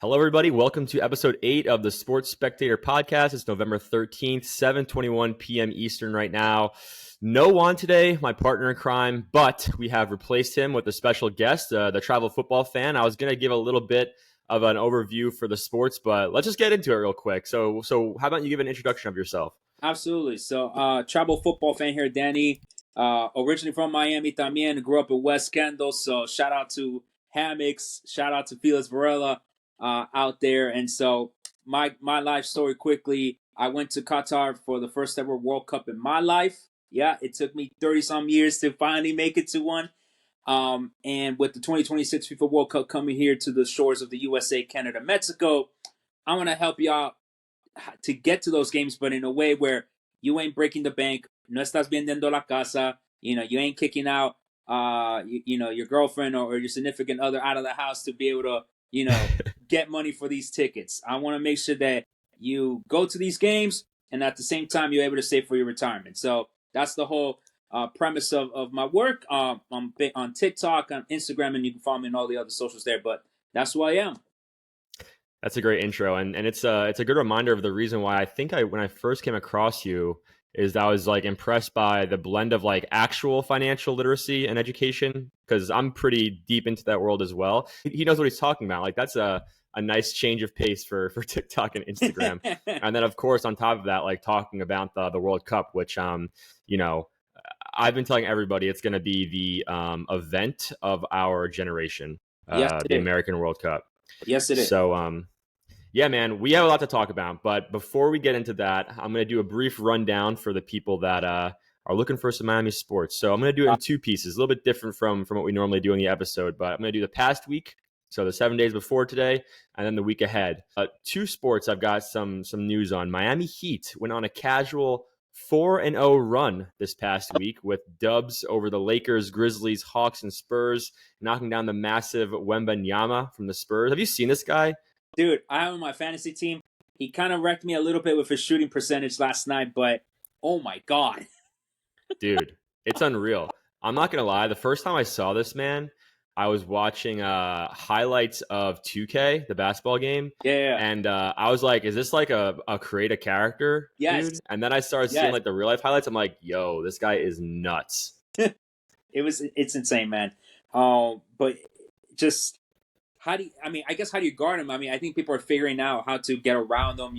Hello, everybody. Welcome to episode 8 of the Sports Spectator podcast. It's November 13th, 7:21 p.m. Eastern right now. No Juan today, my partner in crime, but we have replaced him with a special guest, the Travel Futbol Fan. I was going to give a little bit of an overview for the sports, but let's just get into it real quick. So how about you give an introduction of yourself? Absolutely. So, Travel Futbol Fan here, Danny. Originally from Miami también, grew up in West Kendall. So, shout out to Hammocks, shout out to Felix Varela out there. And so, my life story quickly. I went to Qatar for the first ever World Cup in my life. Yeah, it took me 30-some years to finally make it to one. And with the 2026 FIFA World Cup coming here to the shores of the USA, Canada, Mexico, I want to help you out to get to those games, but in a way where you ain't breaking the bank. No estás vendiendo la casa. You ain't kicking out, your girlfriend or your significant other out of the house to be able to, get money for these tickets. I want to make sure that you go to these games and at the same time you're able to save for your retirement. So that's the whole premise of my work. I'm big on TikTok, on Instagram, and you can follow me on all the other socials there. But that's who I am. That's a great intro, and it's a good reminder of the reason why I think when I first came across you is that I was like impressed by the blend of like actual financial literacy and education, because I'm pretty deep into that world as well. He knows what he's talking about. Like that's a nice change of pace for TikTok and Instagram. And then of course on top of that, like talking about the World Cup, which I've been telling everybody it's going to be the event of our generation, Yes, the American World Cup. Yes, it is. So, yeah, man, we have a lot to talk about. But before we get into that, I'm going to do a brief rundown for the people that are looking for some Miami sports. So I'm going to do it in two pieces, a little bit different from what we normally do in the episode. But I'm going to do the past week, so the 7 days before today, and then the week ahead. Two sports I've got some news on. Miami Heat went on a casual 4-0 run this past week with dubs over the Lakers, Grizzlies, Hawks, and Spurs, knocking down the massive Wembanyama from the Spurs. Have you seen this guy? Dude, I have him on my fantasy team. He kind of wrecked me a little bit with his shooting percentage last night, but oh my God. Dude, it's unreal. I'm not going to lie. The first time I saw this man, I was watching highlights of 2K, the basketball game. Yeah. And I was like, is this like a create a character, yes. dude? And then I started seeing like the real life highlights. I'm like, yo, this guy is nuts. It's insane, man. But just how do you guard him? I mean, I think people are figuring out how to get around him.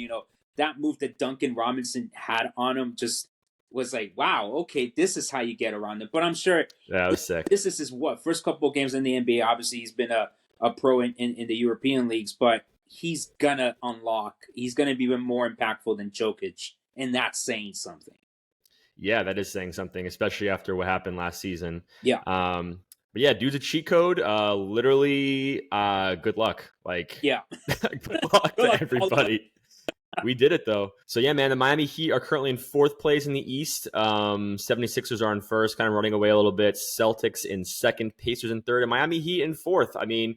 That move that Duncan Robinson had on him just was like, wow, okay, this is how you get around him. But I'm sure that was sick. This is his first couple of games in the NBA. Obviously, he's been a pro in the European leagues, but he's gonna unlock. He's gonna be even more impactful than Jokic, and that's saying something. Yeah, that is saying something, especially after what happened last season. Yeah. But yeah, dude's a cheat code. Literally, good luck. Like, yeah, good luck to everybody. We did it though. So yeah, man, the Miami Heat are currently in 4th place in the East. 76ers are in 1st, kind of running away a little bit. Celtics in 2nd, Pacers in 3rd, and Miami Heat in 4th. I mean,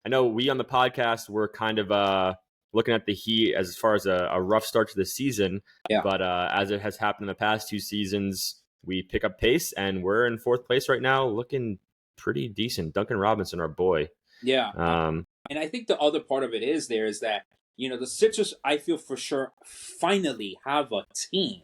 I know we on the podcast were kind of looking at the Heat as far as a rough start to the season. Yeah. But as it has happened in the past 2 seasons, we pick up pace and we're in 4th place right now, looking pretty decent. Duncan Robinson, our boy. Yeah. And I think the other part of it is that the Sixers, I feel for sure, finally have a team.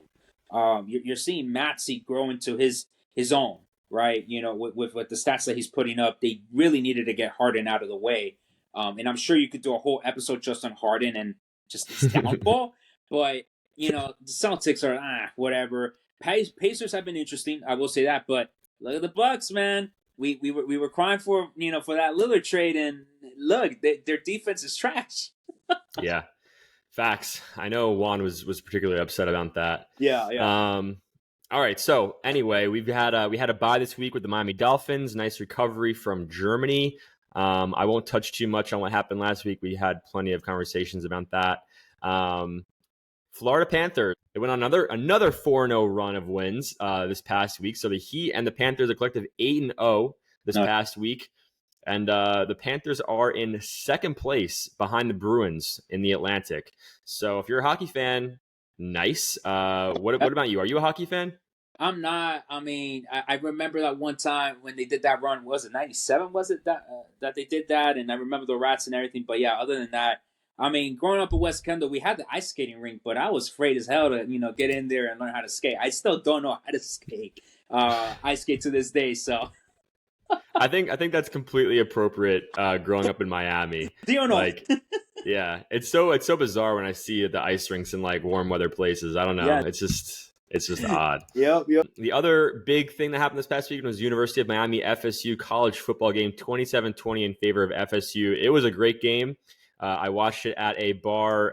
You're seeing Maxey grow into his own, right? With the stats that he's putting up, they really needed to get Harden out of the way. And I'm sure you could do a whole episode just on Harden and just his downfall. But, the Celtics are, whatever. Pacers have been interesting, I will say that. But look at the Bucks, man. We were crying for that Lillard trade, and look, their defense is trash. Yeah, facts. I know Juan was particularly upset about that. Yeah. All right. So anyway, we had a bye this week with the Miami Dolphins. Nice recovery from Germany. I won't touch too much on what happened last week. We had plenty of conversations about that. Florida Panthers. They went on another 4-0 run of wins this past week. So the Heat and the Panthers, a collective 8-0 this past week. And the Panthers are in 2nd place behind the Bruins in the Atlantic. So if you're a hockey fan, nice. What about you? Are you a hockey fan? I'm not. I mean, I remember that one time when they did that run. Was it 97? Was it that they did that? And I remember the Rats and everything. But yeah, other than that, I mean, growing up in West Kendall, we had the ice skating rink, but I was afraid as hell to get in there and learn how to skate. I still don't know how to skate. I skate to this day, so I think that's completely appropriate. Growing up in Miami, do you know? like, yeah, it's so bizarre when I see the ice rinks in like warm weather places. I don't know. Yeah. It's just odd. Yep. The other big thing that happened this past weekend was University of Miami FSU college football game, 27-20 in favor of FSU. It was a great game. I watched it at a bar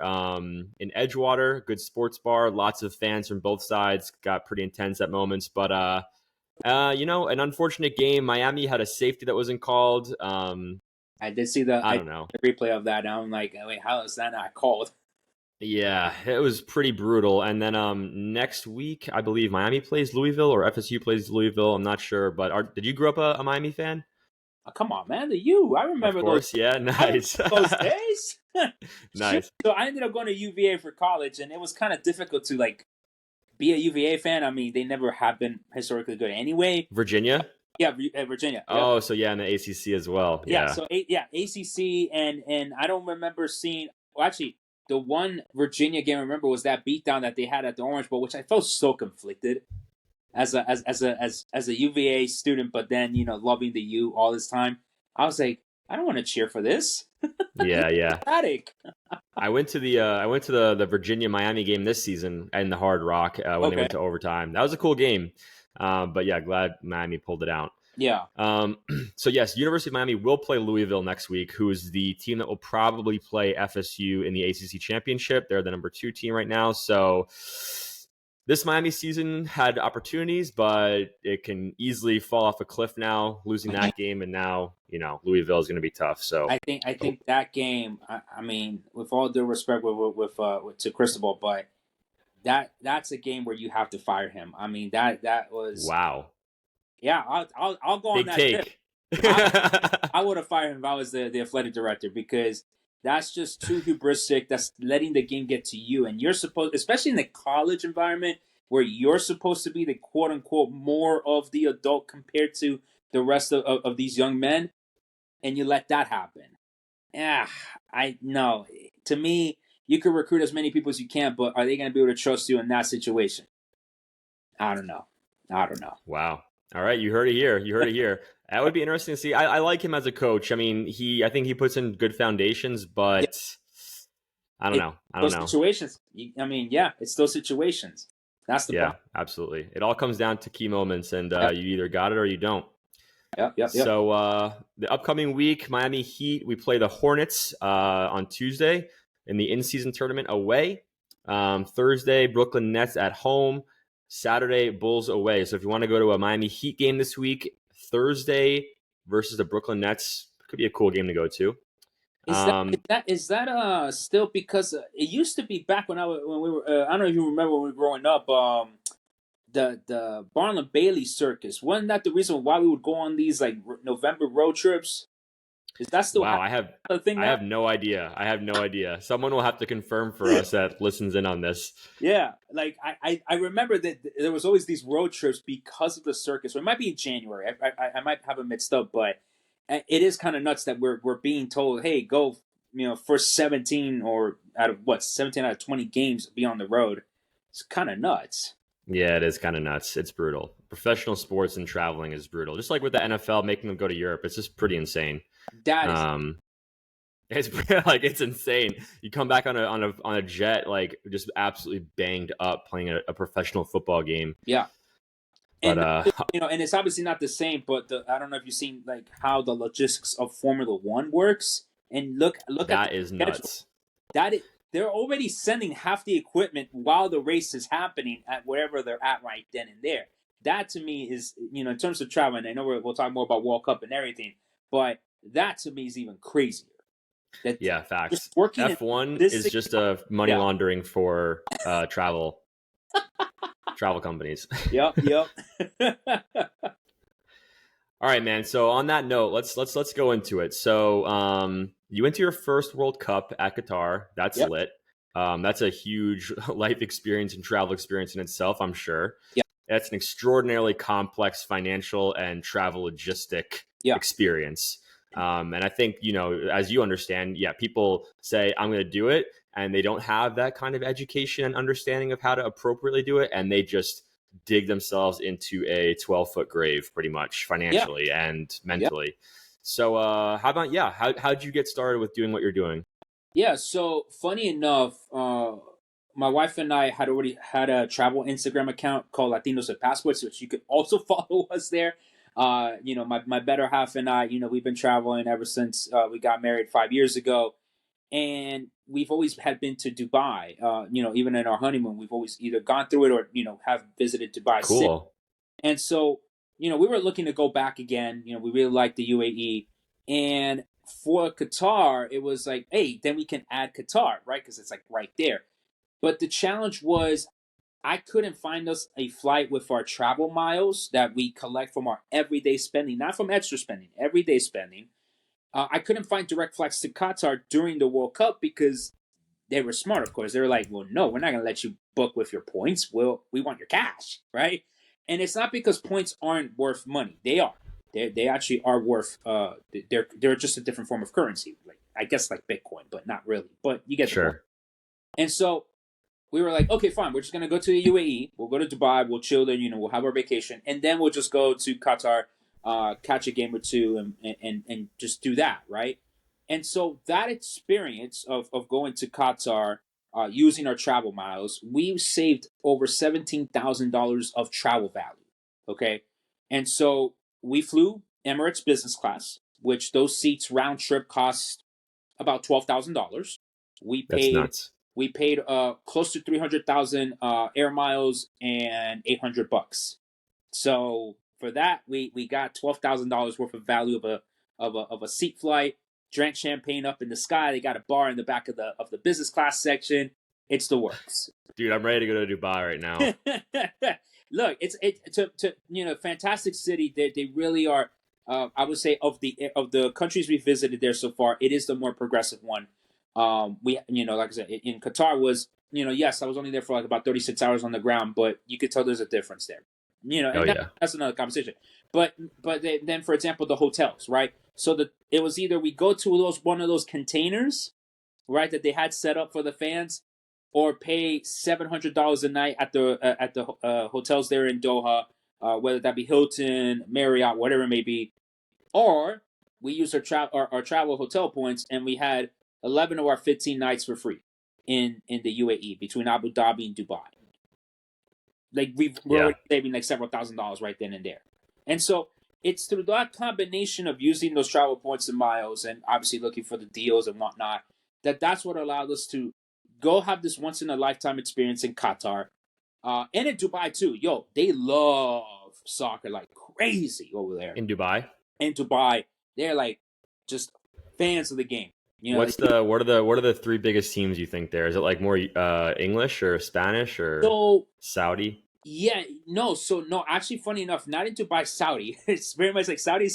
in Edgewater, good sports bar. Lots of fans from both sides. Got pretty intense at moments, but an unfortunate game. Miami had a safety that wasn't called. I did see the I don't know. replay of that. And I'm like, wait, how is that not called? Yeah, it was pretty brutal. And then next week, I believe Miami plays Louisville or FSU plays Louisville. I'm not sure, but did you grow up a Miami fan? Oh, come on, man. I remember Of course, yeah, nice. those days. Nice. So I ended up going to UVA for college, and it was kind of difficult to like be a UVA fan. I mean, they never have been historically good anyway. Virginia? Yeah, Virginia. Oh, so yeah, in the ACC as well. Yeah. Yeah. So ACC, and I don't remember seeing. Well, actually, the one Virginia game I remember was that beatdown that they had at the Orange Bowl, which I felt so conflicted as a UVA student, but then loving the U all this time. I was like, I don't want to cheer for this. Yeah. Static. I went to the Virginia Miami game this season in the Hard Rock when they went to overtime. That was a cool game. But yeah, glad Miami pulled it out. Yeah. So yes, University of Miami will play Louisville next week, who is the team that will probably play FSU in the ACC championship. They're the number 2 team right now. So this Miami season had opportunities, but it can easily fall off a cliff now, losing that game. And now, Louisville is going to be tough. So I think that game, I mean, with all due respect with to Cristobal, but that's a game where you have to fire him. I mean, that was wow. Yeah, I'll go on Big that take. I would have fired him if I was the athletic director, because that's just too hubristic. That's letting the game get to you, and you're supposed, especially in the college environment where you're supposed to be the quote unquote more of the adult compared to the rest of these young men, and you let that happen. Yeah, I know. To me, you can recruit as many people as you can, but are they going to be able to trust you in that situation? I don't know. Wow. All right, you heard it here. That would be interesting to see. I like him as a coach. I mean, I think he puts in good foundations, but I don't know. Situations. I mean, yeah, it's those situations. That's the problem. Absolutely. It all comes down to key moments, and you either got it or you don't. Yep. So the upcoming week, Miami Heat, we play the Hornets on Tuesday in the in-season tournament away. Thursday, Brooklyn Nets at home. Saturday, Bulls away. So if you want to go to a Miami Heat game this week, Thursday versus the Brooklyn Nets could be a cool game to go to. Is that still, because it used to be back when we were I don't know if you remember when we were growing up, the Barnum Bailey circus, wasn't that the reason why we would go on these like November road trips? Is that still I have no idea. Someone will have to confirm for us that listens in on this. Yeah, like I remember that there was always these road trips because of the circus. Or it might be in January. I might have it mixed up, but it is kind of nuts that we're being told, hey, go, first 17 or 17 out of 20 games be on the road. It's kind of nuts. Yeah, it is kind of nuts. It's brutal. Professional sports and traveling is brutal. Just like with the NFL, making them go to Europe, it's just pretty insane. That is, it's insane. You come back on a jet, like just absolutely banged up playing a professional football game. Yeah. But and it's obviously not the same, but I don't know if you've seen like how the logistics of Formula One works. And look that is nuts. They're already sending half the equipment while the race is happening at wherever they're at right then and there. That to me is, in terms of travel, and I know we'll talk more about World Cup and everything, but that to me is even crazier. Facts. F1 is just a money laundering for travel companies. Yep. All right, man. So on that note, let's go into it. So you went to your first World Cup at Qatar. That's lit. That's a huge life experience and travel experience in itself, I'm sure. Yeah. That's an extraordinarily complex financial and travel logistic experience. And I think, as you understand, yeah, people say, I'm going to do it, and they don't have that kind of education and understanding of how to appropriately do it. And they just dig themselves into a 12-foot grave pretty much Yeah, financially and yeah. mentally. So how'd you get started with doing what you're doing? Yeah, so funny enough, my wife and I had already had a travel Instagram account called Latinos at Passports, which you could also follow us there. My better half and I, we've been traveling ever since we got married 5 years ago. And we've always had been to Dubai. Even in our honeymoon, we've always either gone through it or, have visited Dubai City. Cool. And so, we were looking to go back again. We really like the UAE. And for Qatar, it was like, hey, then we can add Qatar, right? Because it's like right there. But the challenge was I couldn't find us a flight with our travel miles that we collect from our everyday spending, not from extra spending, everyday spending. I couldn't find direct flights to Qatar during the World Cup because they were smart, of course. They were like, well, no, we're not going to let you book with your points. We want your cash, right? And it's not because points aren't worth money. They are. They actually are worth. They're just a different form of currency, like I guess like Bitcoin, but not really. But you get the point. Sure. And so we were like, okay, fine. We're just gonna go to the UAE. We'll go to Dubai. We'll chill there. We'll have our vacation, and then we'll just go to Qatar, catch a game or two, and just do that, right? And so that experience of going to Qatar, using our travel miles, we saved over $17,000 of travel value. Okay, and so we flew Emirates business class, which those seats round trip cost about $12,000. We That's paid nuts. we paid close to 300,000 air miles and $800. So for that, we got $12,000 worth of value of a seat flight. Drank champagne up in the sky. They got a bar in the back of the business class section. It's the works. Dude, I'm ready to go to Dubai right now. Look, fantastic city. They really are. I would say of the countries we visited there so far, it is the more progressive one. Like I said, in Qatar was, yes, I was only there for like about 36 hours on the ground, but you could tell there's a difference there. Oh, And yeah. that's another conversation. But then, for example, the hotels, right? So it was either we go to one of those containers, right, that they had set up for the fans, or pay $700 a night at the hotels there in Doha, whether that be Hilton, Marriott, whatever it may be, or we used our travel hotel points, and we had 11 of our 15 nights for free in the UAE between Abu Dhabi and Dubai. Like we're Yeah. already saving like several $1,000s right then and there. And so it's through that combination of using those travel points and miles, and obviously looking for the deals and whatnot, that's what allowed us to go have this once in a lifetime experience in Qatar, and in Dubai too. Yo, they love soccer like crazy over there. In Dubai? In Dubai, they're like just fans of the game. What are the three biggest teams you think there? Is it like more English or Spanish or So Saudi? yeah, no, actually, funny enough, not in Dubai, Saudi. It's very much like Saudi,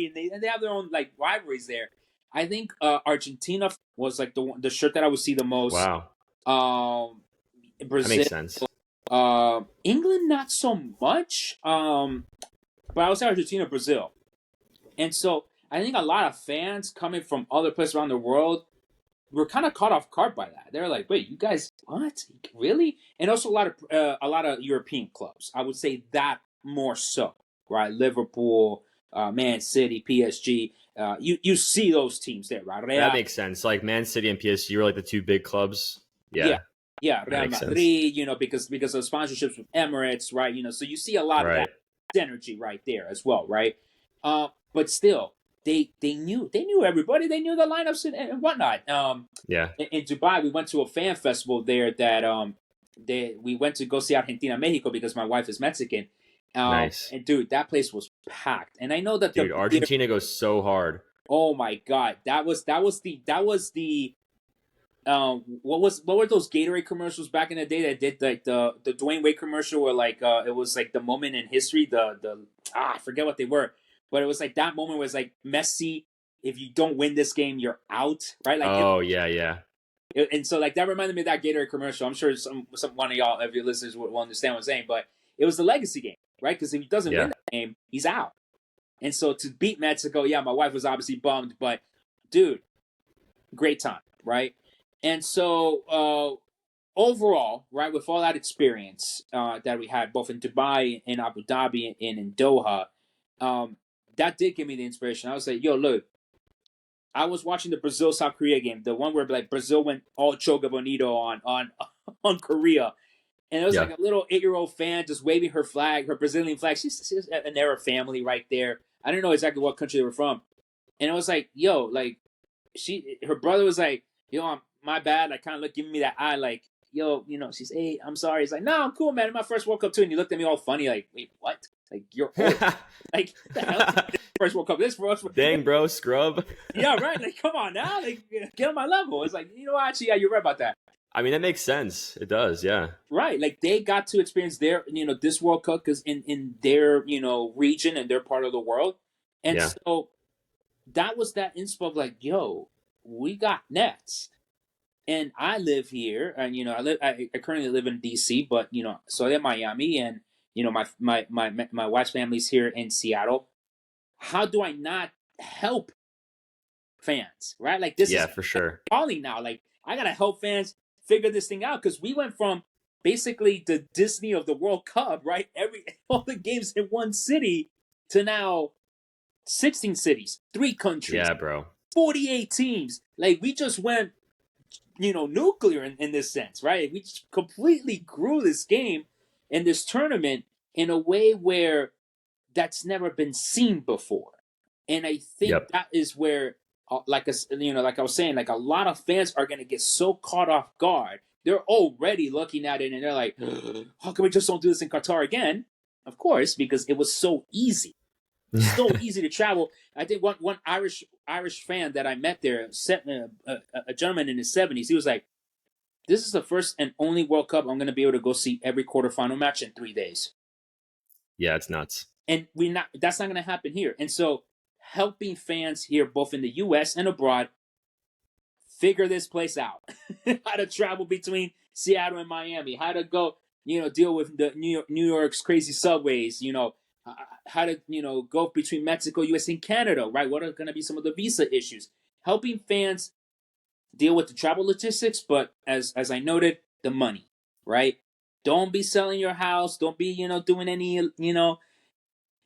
and they have their own like rivalries there. I think Argentina was like the shirt that I would see the most. Wow. That Brazil, makes sense. England, not so much. But I would say Argentina, Brazil. And so I think a lot of fans coming from other places around the world were kind of caught off guard by that. They're like, "Wait, you guys, what? Really?" And also a lot of European clubs. I would say that more so, right? Liverpool, Man City, PSG. You see those teams there, right? That makes sense. Like Man City and PSG were like the two big clubs. Yeah. Yeah, That Real makes sense. Madrid. Because of sponsorships with Emirates, right? So you see a lot of Right. that synergy right there as well, right? But still, they knew everybody. They knew the lineups and whatnot. Yeah. In Dubai, we went to a fan festival there that we went to go see Argentina Mexico because my wife is Mexican. Nice. And dude, that place was packed. And I know that Dude, Argentina goes so hard. oh my god, that was the what were those Gatorade commercials back in the day that did like the Dwayne Wade commercial where like it was like the moment in history, I forget what they were, but it was like that moment was like Messi, if you don't win this game you're out, right? Like yeah. and so like that reminded me of that Gatorade commercial. I'm sure some one of y'all of your listeners will understand what I'm saying, but it was the legacy game, right? Because if he doesn't win that game, he's out. And so to beat Mexico, yeah, my wife was obviously bummed, but dude, great time, right? And so overall, right, with all that experience that we had both in Dubai, in Abu Dhabi, and in Doha, that did give me the inspiration. I was like, yo, look, I was watching the Brazil South Korea game, the one where like Brazil went all choga bonito on on Korea, and it was like Yeah. a little 8-year-old fan just waving her flag, her Brazilian flag. She's an Arab family right there. I didn't know exactly what country they were from, and it was like, yo, like her brother was like, yo, my bad. Like kind of giving me that eye, like, yo, she's 8. I'm sorry. It's like, no, I'm cool, man. It's my first World Cup too, and he looked at me all funny, like, wait, what? Like you're old. Like the hell? First World Cup. This for us. Dang, bro, scrub. Yeah, right. Like, come on now. Like, get on my level. It's like, actually, yeah, you're right about that. I mean, that makes sense. It does, yeah. Right. Like, they got to experience their, this World Cup because in their, region and their part of the world. And Yeah. so that was that inspo of like, yo, we got next. And I live here, and I currently live in DC, but so I'm in Miami, and my wife's family's here in Seattle. How do I not help fans, right? Like this is for sure. calling now. Like I gotta help fans figure this thing out because we went from basically the Disney of the World Cup, right? All the games in one city to now 16 cities, 3 countries, Yeah, bro. 48 teams. Like we just went, nuclear in this sense, right? We just completely grew this game and this tournament in a way where that's never been seen before. And I think that is where, like I was saying, like a lot of fans are going to get so caught off guard. They're already looking at it and they're like, how come we just don't do this in Qatar again? Of course, because it was so easy. So easy to travel. I think one Irish fan that I met there, a gentleman in his 70s, he was like, this is the first and only World Cup I'm going to be able to go see every quarterfinal match in 3 days. Yeah, it's nuts. And that's not going to happen here. And so helping fans here, both in the U.S. and abroad, figure this place out. How to travel between Seattle and Miami. How to go, deal with the New York's crazy subways. How to, go between Mexico, U.S., and Canada, right? What are going to be some of the visa issues? Helping fans deal with the travel logistics, but as I noted, the money, right? Don't be selling your house. Don't be, doing any,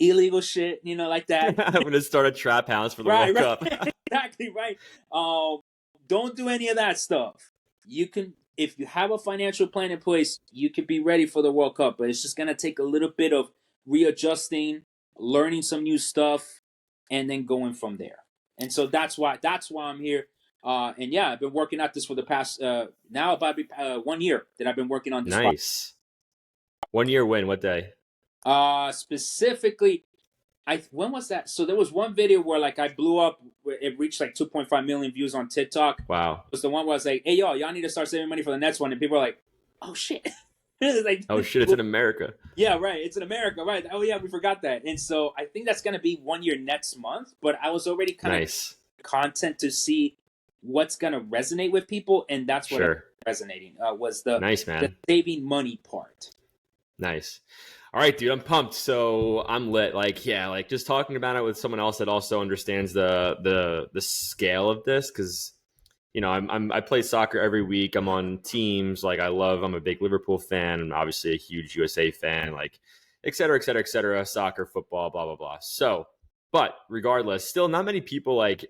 illegal shit, like that. I'm going to start a trap house for the World Cup. Exactly, right. Don't do any of that stuff. You can, if you have a financial plan in place, you can be ready for the World Cup, but it's just going to take a little bit of readjusting, learning some new stuff, and then going from there. And so that's why I'm here. And yeah, I've been working at this for the past now about 1 year that I've been working on this. Nice. 1 year when? What day? Specifically, when was that? So there was one video where like I blew up. It reached like 2.5 million views on TikTok. Wow. It was the one where I was like, hey, y'all need to start saving money for the next one. And people are like, oh, shit. Like, oh, shit, it's in America. Yeah, right. It's in America, right. Oh, yeah, we forgot that. And so I think that's going to be 1 year next month. But I was already kind of content to see what's going to resonate with people. And that's what resonating was the, nice, man. the saving money part. Nice. All right, dude, I'm pumped. So I'm lit. Like, yeah, like just talking about it with someone else that also understands the scale of this, because I play soccer every week. I'm on teams. Like I'm a big Liverpool fan. I'm obviously a huge USA fan. Like, et cetera, et cetera, et cetera. Soccer, football, blah blah blah. So, but regardless, still not many people like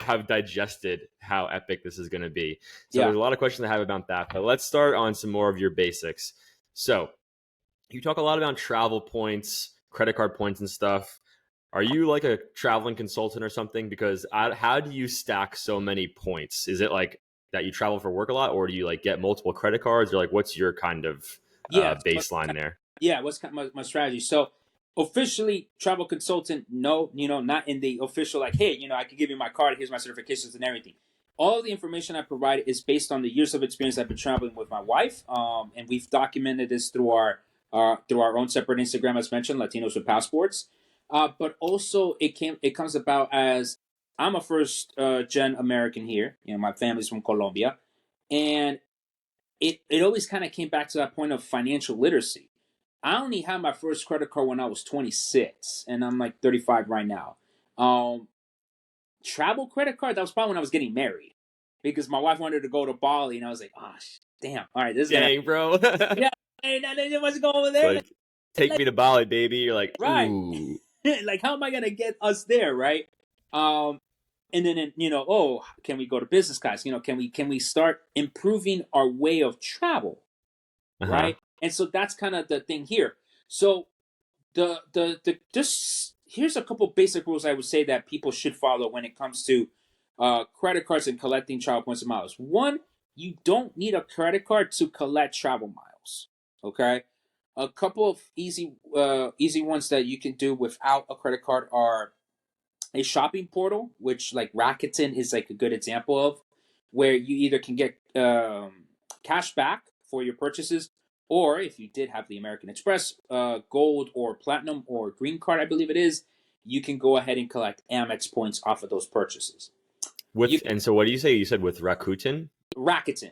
have digested how epic this is going to be. So there's a lot of questions I have about that. But let's start on some more of your basics. So you talk a lot about travel points, credit card points and stuff. Are you like a traveling consultant or something? Because how do you stack so many points? Is it like that you travel for work a lot, or do you like get multiple credit cards, or like what's your kind of baseline there? Yeah, what's kind of my strategy? So officially travel consultant, no, not in the official like, hey, I can give you my card, here's my certifications and everything. All the information I provide is based on the years of experience I've been traveling with my wife, and we've documented this through our own separate Instagram, as mentioned, Latinos with Passports. But also it comes about as I'm a first gen American here. My family's from Colombia, and it always kind of came back to that point of financial literacy. I only had my first credit card when I was 26, and I'm like 35 right now. Um, Travel credit card, that was probably when I was getting married, because my wife wanted to go to Bali, and I was like, oh, damn, all right, this is gonna, Dang, bro. It's yeah, hey, now they must go over there, like, take like, me to Bali, baby. You're like, right, ooh. like, how am I gonna get us there, right? Um, and then oh, can we go to business class? Can we start improving our way of travel, Uh-huh. right? And so that's kind of the thing here. So the just here's a couple basic rules I would say that people should follow when it comes to credit cards and collecting travel points and miles. One, you don't need a credit card to collect travel miles. Okay, a couple of easy ones that you can do without a credit card are a shopping portal, which like Rakuten is like a good example of, where you either can get cash back for your purchases, or if you did have the American Express Gold or Platinum or Green Card, I believe it is, you can go ahead and collect Amex points off of those purchases. You And so what do you say? You said with Rakuten? Rakuten.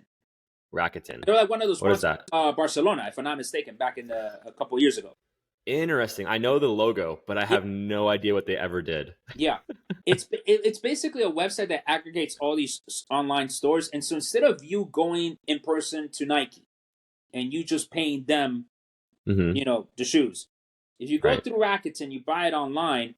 Rakuten. They're like one of those What is sponsors, that? Barcelona, if I'm not mistaken, back in a couple years ago. Interesting. I know the logo, but I Yeah, have no idea what they ever did. yeah. It's basically a website that aggregates all these online stores, and so instead of you going in person to Nike and you just paying them, Mm-hmm. the shoes, if you go Right. through Rakuten, you buy it online,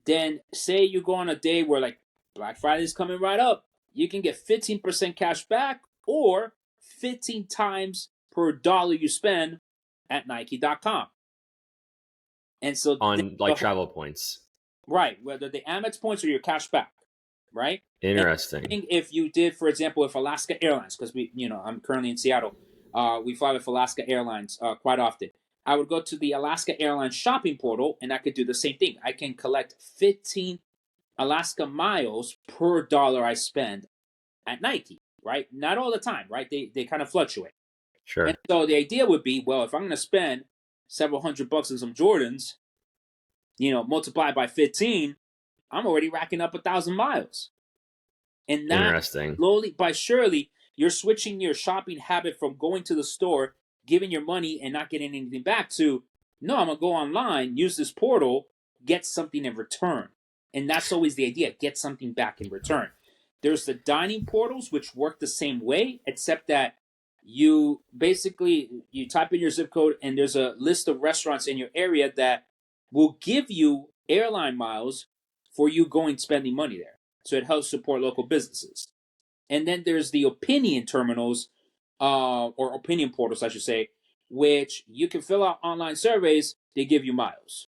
then say you go on a day where like Black Friday is coming right up, you can get 15% cash back or 15 times per dollar you spend at Nike.com. And so On the like whole, travel points. right, whether the Amex points or your cash back, right? And Interesting. if you did, for example, with Alaska Airlines, because I'm currently in Seattle, we fly with Alaska Airlines quite often. I would go to the Alaska Airlines shopping portal, and I could do the same thing. I can collect 15 Alaska miles per dollar I spend at Nike, right? Not all the time, right? They kind of fluctuate. And Sure. so the idea would be, well, if I'm going to spend several $100 on some Jordans, multiply by 15, I'm already racking up 1,000 miles. And that Interesting. slowly but surely, you're switching your shopping habit from going to the store, giving your money and not getting anything back to, no, I'm going to go online, use this portal, get something in return. And that's always the idea, get something back in return. There's the dining portals, which work the same way, except that you type in your zip code and there's a list of restaurants in your area that will give you airline miles for you going spending money there. So it helps support local businesses. And then there's the opinion terminals, or opinion portals, I should say, which you can fill out online surveys. They give you miles.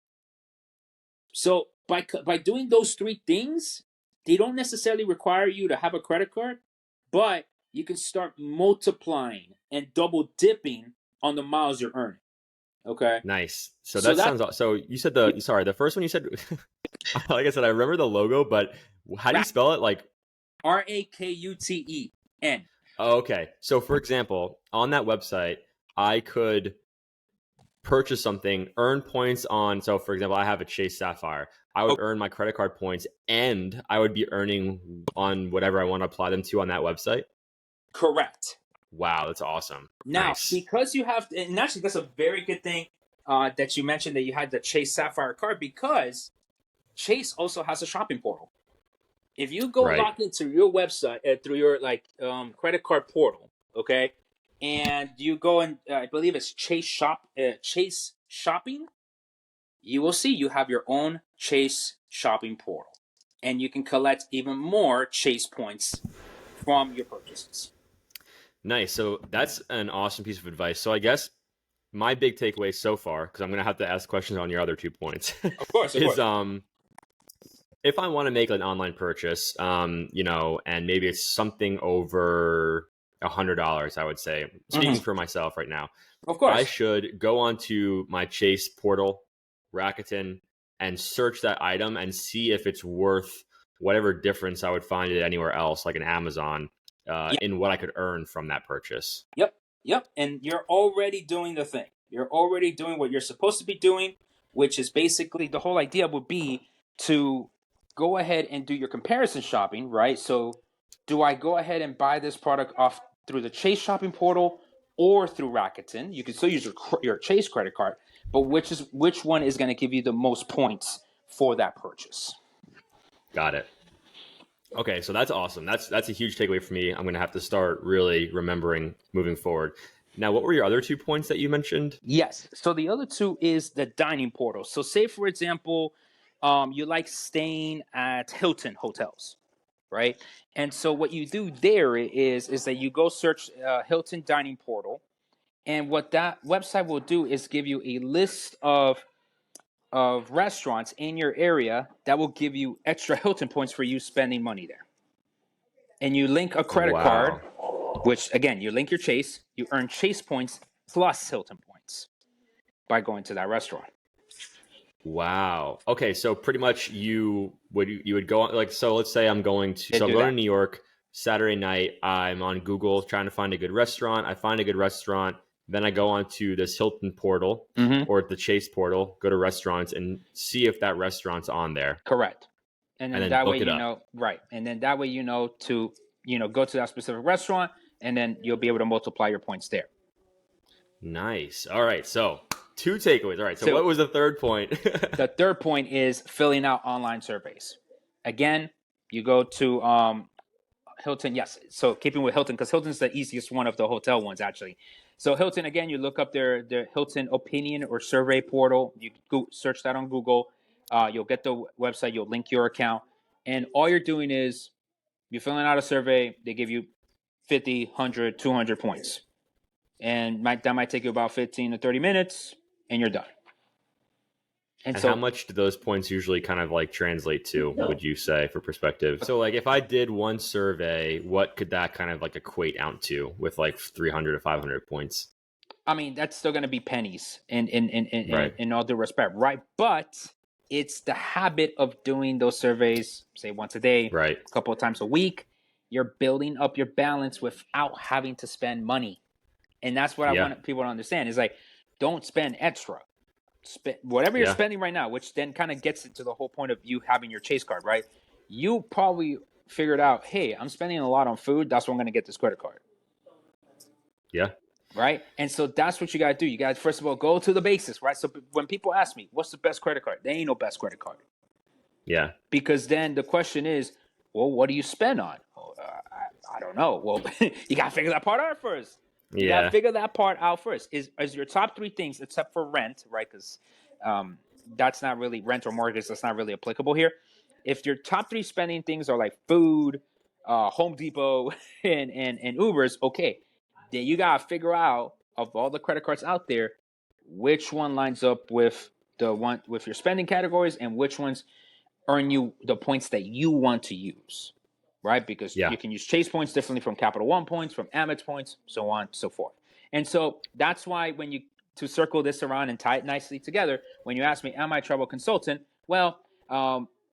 So by doing those three things, they don't necessarily require you to have a credit card, but you can start multiplying and double dipping on the miles you're earning. Okay, Nice. So so that that's sounds. So you said the first one you said. Like I said, I remember the logo, but how do you spell it? Like, Rakuten. oh, okay. So for example, on that website, I could purchase something, earn points on. So for example, I have a Chase Sapphire. I would Okay, earn my credit card points, and I would be earning on whatever I want to apply them to on that website. correct. Wow, that's awesome. Now, Nice. because you have, and actually, that's a very good thing that you mentioned that you had the Chase Sapphire card, because Chase also has a shopping portal. If you go Right. log into your website through your credit card portal, okay, and you go and I believe it's Chase Shopping, you will see you have your own Chase Shopping portal, and you can collect even more Chase points from your purchases. Nice. So that's an awesome piece of advice. So I guess my big takeaway so far, because I'm gonna have to ask questions on your other 2 points, Of course, of is course. if I want to make an online purchase, and maybe it's something over $100, I would say, speaking Hmm. for myself right now, Of I course. should go onto my Chase portal, Rakuten, and search that item and see if it's worth whatever difference I would find it anywhere else, like an Amazon, Yeah. in what I could earn from that purchase. Yep. Yep. And you're already doing the thing. You're already doing what you're supposed to be doing, which is basically the whole idea would be to go ahead and do your comparison shopping, right? So, do I go ahead and buy this product off through the Chase shopping portal, or through Rakuten. You can still use your Chase credit card, but which one is going to give you the most points for that purchase? Got it. Okay, so that's awesome. That's a huge takeaway for me. I'm going to have to start really remembering moving forward. Now, what were your other 2 points that you mentioned? Yes. So the other two is the dining portal. So say, for example, you like staying at Hilton hotels, right? And so what you do there is that you go search Hilton dining portal, and what that website will do is give you a list of restaurants in your area that will give you extra Hilton points for you spending money there. And you link a credit card, which again, you link your Chase, you earn Chase points plus Hilton points by going to that restaurant. Wow. Okay, so pretty much you would go on, like, so let's say I'm going to New York Saturday night. I'm on Google trying to find a good restaurant. I find a good restaurant. Then I go on to this Hilton portal or the Chase portal, go to restaurants and see if that restaurant's on there. Correct. And then that way you know, right. And then that way you know to, go to that specific restaurant, and then you'll be able to multiply your points there. Nice. All right. So 2 takeaways. All right. So what was the third point? The third point is filling out online surveys. Again, you go to Hilton. Yes. So keeping with Hilton, because Hilton's the easiest one of the hotel ones, actually. So Hilton, again, you look up their Hilton opinion or survey portal. You search that on Google. You'll get the website. You'll link your account. And all you're doing is you're filling out a survey. They give you 50, 100, 200 points. And that might take you about 15 to 30 minutes, and you're done. And so, how much do those points usually kind of like translate to, would you say, for perspective? So like if I did one survey, what could that kind of like equate out to with like 300 to 500 points? I mean, that's still going to be pennies in all due respect, right? But it's the habit of doing those surveys, say once a day, a couple of times a week. You're building up your balance without having to spend money. And that's what I want people to understand is like, don't spend extra. Whatever you're spending right now, which then kind of gets into the whole point of you having your Chase card, right? You probably figured out, hey, I'm spending a lot on food. That's why I'm going to get this credit card. Yeah. Right. And so that's what you got to do. You got to, first of all, go to the basics, right? So when people ask me, what's the best credit card? There ain't no best credit card. Yeah. Because then the question is, well, what do you spend on? I don't know. Well, you got to figure that part out first. You got to figure that part out first. Is your top 3 things, except for rent, right? Because that's not really rent or mortgage. That's not really applicable here. If your top 3 spending things are like food, Home Depot, and Ubers, okay, then you got to figure out of all the credit cards out there, which one lines up with the one with your spending categories and which ones earn you the points that you want to use. Right? Because you can use Chase points differently from Capital One points, from Amex points, so on and so forth. And so that's why to circle this around and tie it nicely together, when you ask me, am I a travel consultant? Well,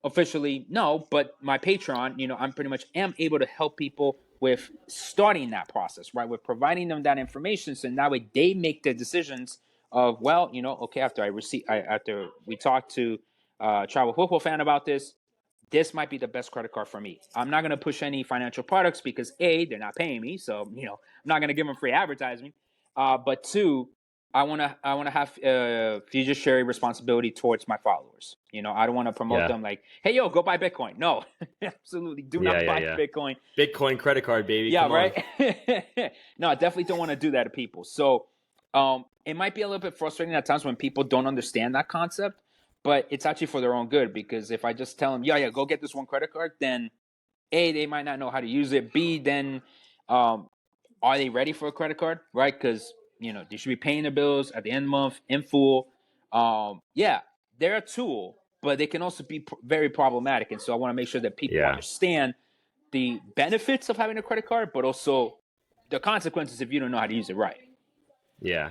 officially, no, but my Patreon, I'm pretty much am able to help people with starting that process, right? With providing them that information. So that way they make the decisions of, well, okay, after we talked to Travel Futbol Fan about this might be the best credit card for me. I'm not going to push any financial products because A, they're not paying me. So, I'm not going to give them free advertising. But 2, I want to have fiduciary responsibility towards my followers. I don't want to promote them like, hey, yo, go buy Bitcoin. No, absolutely. Do not buy Bitcoin. Bitcoin credit card, baby. Yeah, right. No, I definitely don't want to do that to people. So it might be a little bit frustrating at times when people don't understand that concept. But it's actually for their own good, because if I just tell them, go get this one credit card, then A, they might not know how to use it. B, then are they ready for a credit card, right? Because, they should be paying their bills at the end of the month in full. They're a tool, but they can also be very problematic. And so I want to make sure that people understand the benefits of having a credit card, but also the consequences if you don't know how to use it right. Yeah.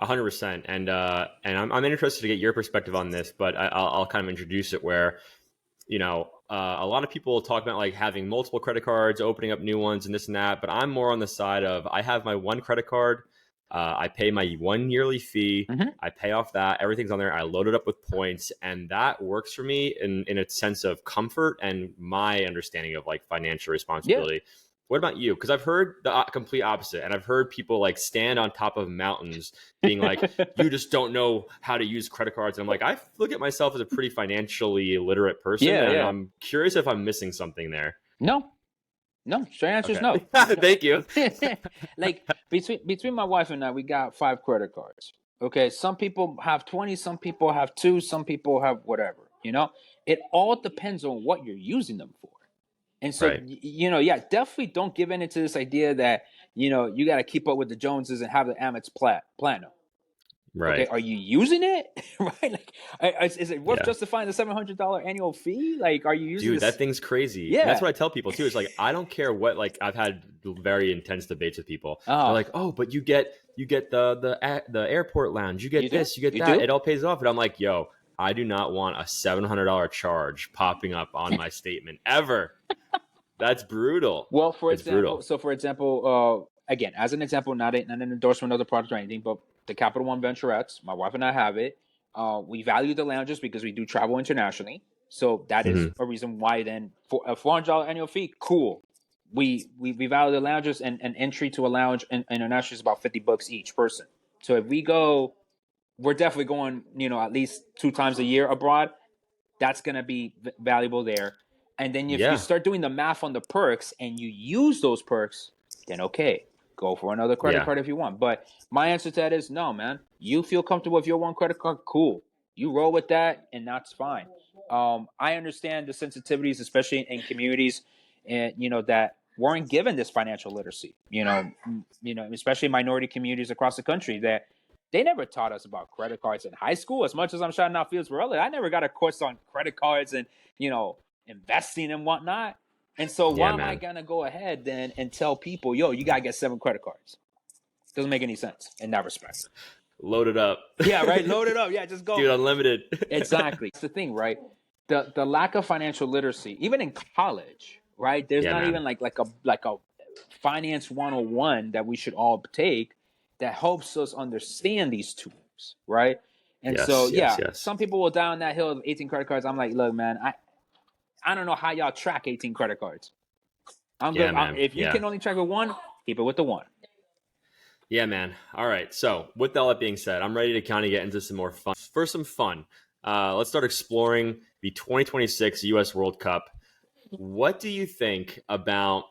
100%. And I'm interested to get your perspective on this, but I'll kind of introduce it where, a lot of people talk about like having multiple credit cards, opening up new ones and this and that. But I'm more on the side of I have my one credit card. I pay my 1 yearly fee. Mm-hmm. I pay off that. Everything's on there. I load it up with points. And that works for me in a sense of comfort and my understanding of like financial responsibility. Yeah. What about you? Because I've heard the complete opposite, and I've heard people like stand on top of mountains being like, "You just don't know how to use credit cards." And I'm like, I look at myself as a pretty financially illiterate person, Yeah, and yeah. I'm curious if I'm missing something there. No, no. Straight answer is Okay, no. thank you. Like between my wife and I, we got 5 credit cards. Okay, some people have 20, some people have 2, some people have whatever. It all depends on what you're using them for. And so, Right, yeah, definitely don't give in to this idea that you got to keep up with the Joneses and have the Amex Platinum. Okay, right. are you using it? Right? Like, is it worth Yeah. justifying the $700 annual fee? Like, are you using Dude, this? that thing's crazy. And that's Yeah. what I tell people too. It's like I don't care what, like I've had very intense debates with people. They're Oh, like, "Oh, but you get the airport lounge. You you get do? this, you get You that. do? It all pays off." And I'm like, "Yo, I do not want a $700 charge popping up on my statement ever. That's brutal. Well, for It's example, brutal." so for example, again, as an example, not an endorsement of the product or anything, but the Capital One Venturettes, my wife and I have it. We value the lounges because we do travel internationally, so that is Mhm. a reason why. Then for a $400 annual fee, cool. We value the lounges, and an entry to a lounge international is about $50 each person. So if we go, we're definitely going, at least 2 times a year abroad. That's going to be valuable there. And then if you Yeah. start doing the math on the perks and you use those perks, then okay, go for another credit Yeah. card if you want. But my answer to that is no, man. You feel comfortable with your one credit card, cool. You roll with that, and that's fine. I understand the sensitivities, especially in communities, and that weren't given this financial literacy. Especially minority communities across the country that they never taught us about credit cards in high school. As much as I'm shouting out Fields Varela, I never got a course on credit cards and investing and whatnot. And so Yeah, why am I man. gonna go ahead then and tell people, yo, you gotta get 7 credit cards? Doesn't make any sense in that respect. Load it up. Yeah, right. Load it up. Yeah, just go. Dude, unlimited. Exactly. It's the thing, right? The lack of financial literacy, even in college, right? There's Yeah, not man. even like a finance 101 that we should all take that helps us understand these tools, right? And so, Yes, yes, yeah, yes. some people will die on that hill of 18 credit cards. I'm like, look, man, I don't know how y'all track 18 credit cards. I'm Yeah, good. man. If you Yeah. can only track with one, keep it with the one. Yeah, man. All right. So, with all that being said, I'm ready to kind of get into some more fun. For some fun, let's start exploring the 2026 U.S. World Cup. What do you think about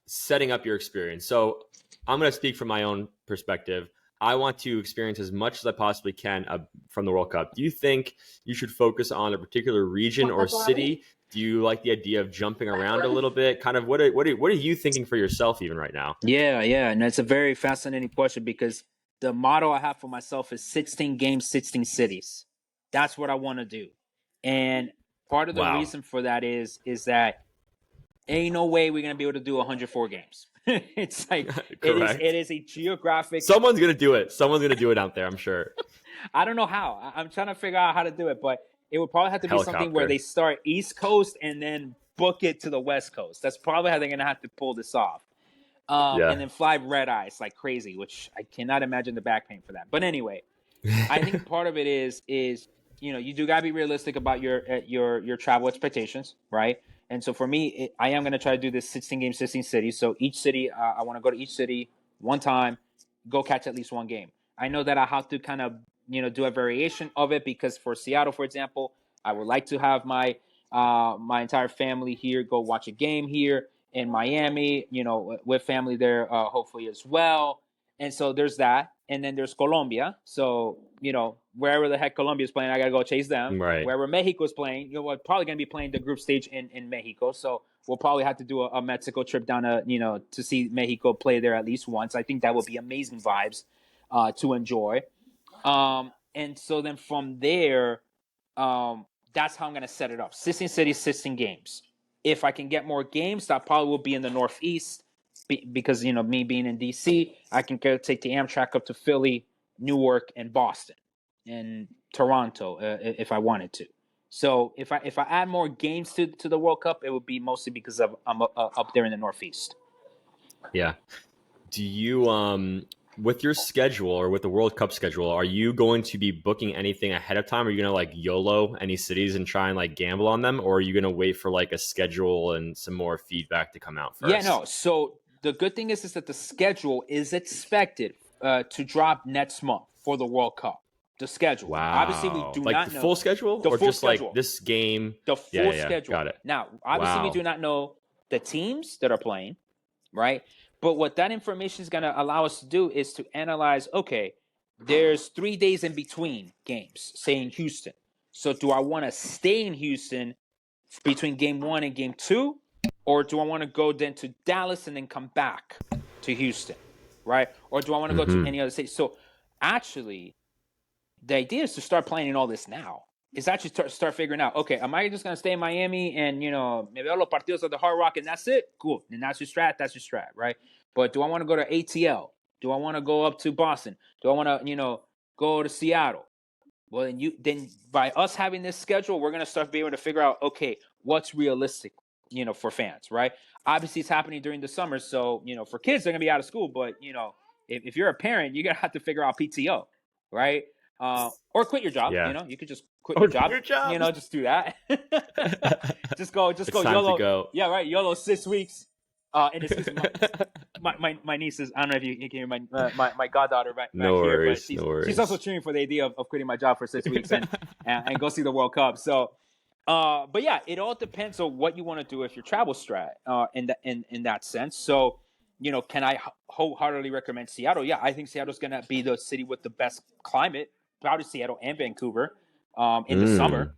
setting up your experience? So, I'm going to speak from my own perspective. I want to experience as much as I possibly can from the World Cup. Do you think you should focus on a particular region or city? Do you like the idea of jumping around a little bit? Kind of what are you thinking for yourself even right now? Yeah, yeah. And it's a very fascinating question because the motto I have for myself is 16 games, 16 cities. That's what I want to do. And part of the Wow. reason for that is that ain't no way we're gonna be able to do 104 games. It's like it Correct. is a geographic. Someone's gonna do it. Someone's gonna do it out there. I'm sure. I don't know how. I'm trying to figure out how to do it, but it would probably have to be something where Helicopter. they start East Coast and then book it to the West Coast. That's probably how they're gonna have to pull this off. And Yeah. then fly red eyes like crazy, which I cannot imagine the back pain for that. But anyway, I think part of it is you do gotta be realistic about your travel expectations, right? And so for me, I am gonna try to do this 16 game, 16 cities. So each city, I want to go to each city one time, go catch at least one game. I know that I have to kind of do a variation of it because for Seattle, for example, I would like to have my entire family here go watch a game here in Miami, with family there, hopefully as well. And so there's that. And then there's Colombia. So, wherever the heck Colombia is playing, I got to go chase them. Right. Wherever Mexico is playing, we're probably going to be playing the group stage in Mexico. So we'll probably have to do a Mexico trip down to see Mexico play there at least once. I think that would be amazing vibes to enjoy. And so then from there, that's how I'm going to set it up. 16 cities, 16 games. If I can get more games, that probably will be in the Northeast because, me being in DC, I can go take the Amtrak up to Philly, Newark, and Boston, and Toronto if I wanted to. So if I add more games to the World Cup, it would be mostly because I'm up there in the Northeast. Yeah. Do you with your schedule or with the World Cup schedule, are you going to be booking anything ahead of time? Are you going to like YOLO any cities and try and like gamble on them? Or are you going to wait for like a schedule and some more feedback to come out first? Yeah, no. So the good thing is that the schedule is expected to drop next month for the World Cup. The schedule. Wow. Obviously, we do like not the know full schedule the or full just schedule. like this game? The full Yeah, schedule. got it. Now, obviously, we do not know the teams that are playing, right? But what that information is going to allow us to do is to analyze, okay, there's 3 days in between games, say in Houston. So do I want to stay in Houston between game 1 and game 2? Or do I want to go then to Dallas and then come back to Houston, right? Or do I want to go to any other state? So actually, the idea is to start planning all this now. It's actually start figuring out, okay, am I just going to stay in Miami and, maybe all the partidos at the Hard Rock and that's it? Cool. And that's your strat, right? But do I want to go to ATL? Do I want to go up to Boston? Do I want to, go to Seattle? Well, then by us having this schedule, we're going to start being able to figure out, okay, what's realistic, for fans, right? Obviously, it's happening during the summer. So, for kids, they're going to be out of school. But, if you're a parent, you're going to have to figure out PTO, right? Or quit your job. Yeah. You could just quit your job. Just do that. just go it's YOLO. To go. Yeah, right. YOLO 6 weeks. And excuse me, my niece is, I don't know if you can hear my goddaughter back here, but she's also cheering for the idea of quitting my job for 6 weeks and go see the World Cup. So, but yeah, it all depends on what you want to do if your travel strat in that sense. So, can I wholeheartedly recommend Seattle? Yeah, I think Seattle's going to be the city with the best climate. Probably Seattle and Vancouver in the summer,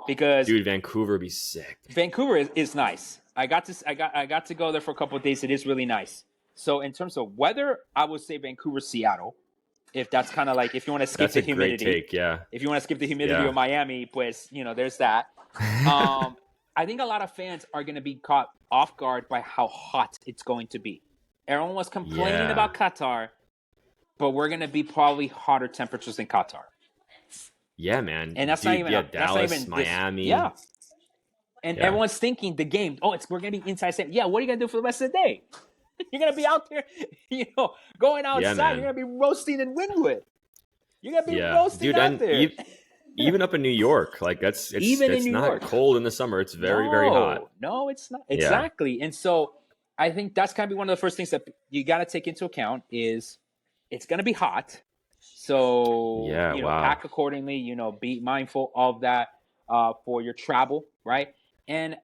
because dude, Vancouver would be sick. Vancouver is nice. I got to go there for a couple of days. It is really nice. So in terms of weather, I would say Vancouver, Seattle. If that's kind of like, if you want to skip the humidity, great take, yeah. If you want to skip the humidity of Miami, pues, there's that. I think a lot of fans are going to be caught off guard by how hot it's going to be. Everyone was complaining about Qatar, but we're going to be probably hotter temperatures in Qatar. Yeah, man. And that's Dude, not even Dallas, Miami. Yeah. And everyone's thinking the game, we're going to be inside. Yeah, what are you going to do for the rest of the day? You're going to be out there, going outside. You're going to be roasting in Wynwood. You're going to be roasting out there. Even up in New York, like it's not cold in the summer. It's very, very hot. No, it's not. Exactly. And so I think that's kind of one of the first things that you got to take into account is it's going to be hot. So, pack accordingly, be mindful of that for your travel, right? And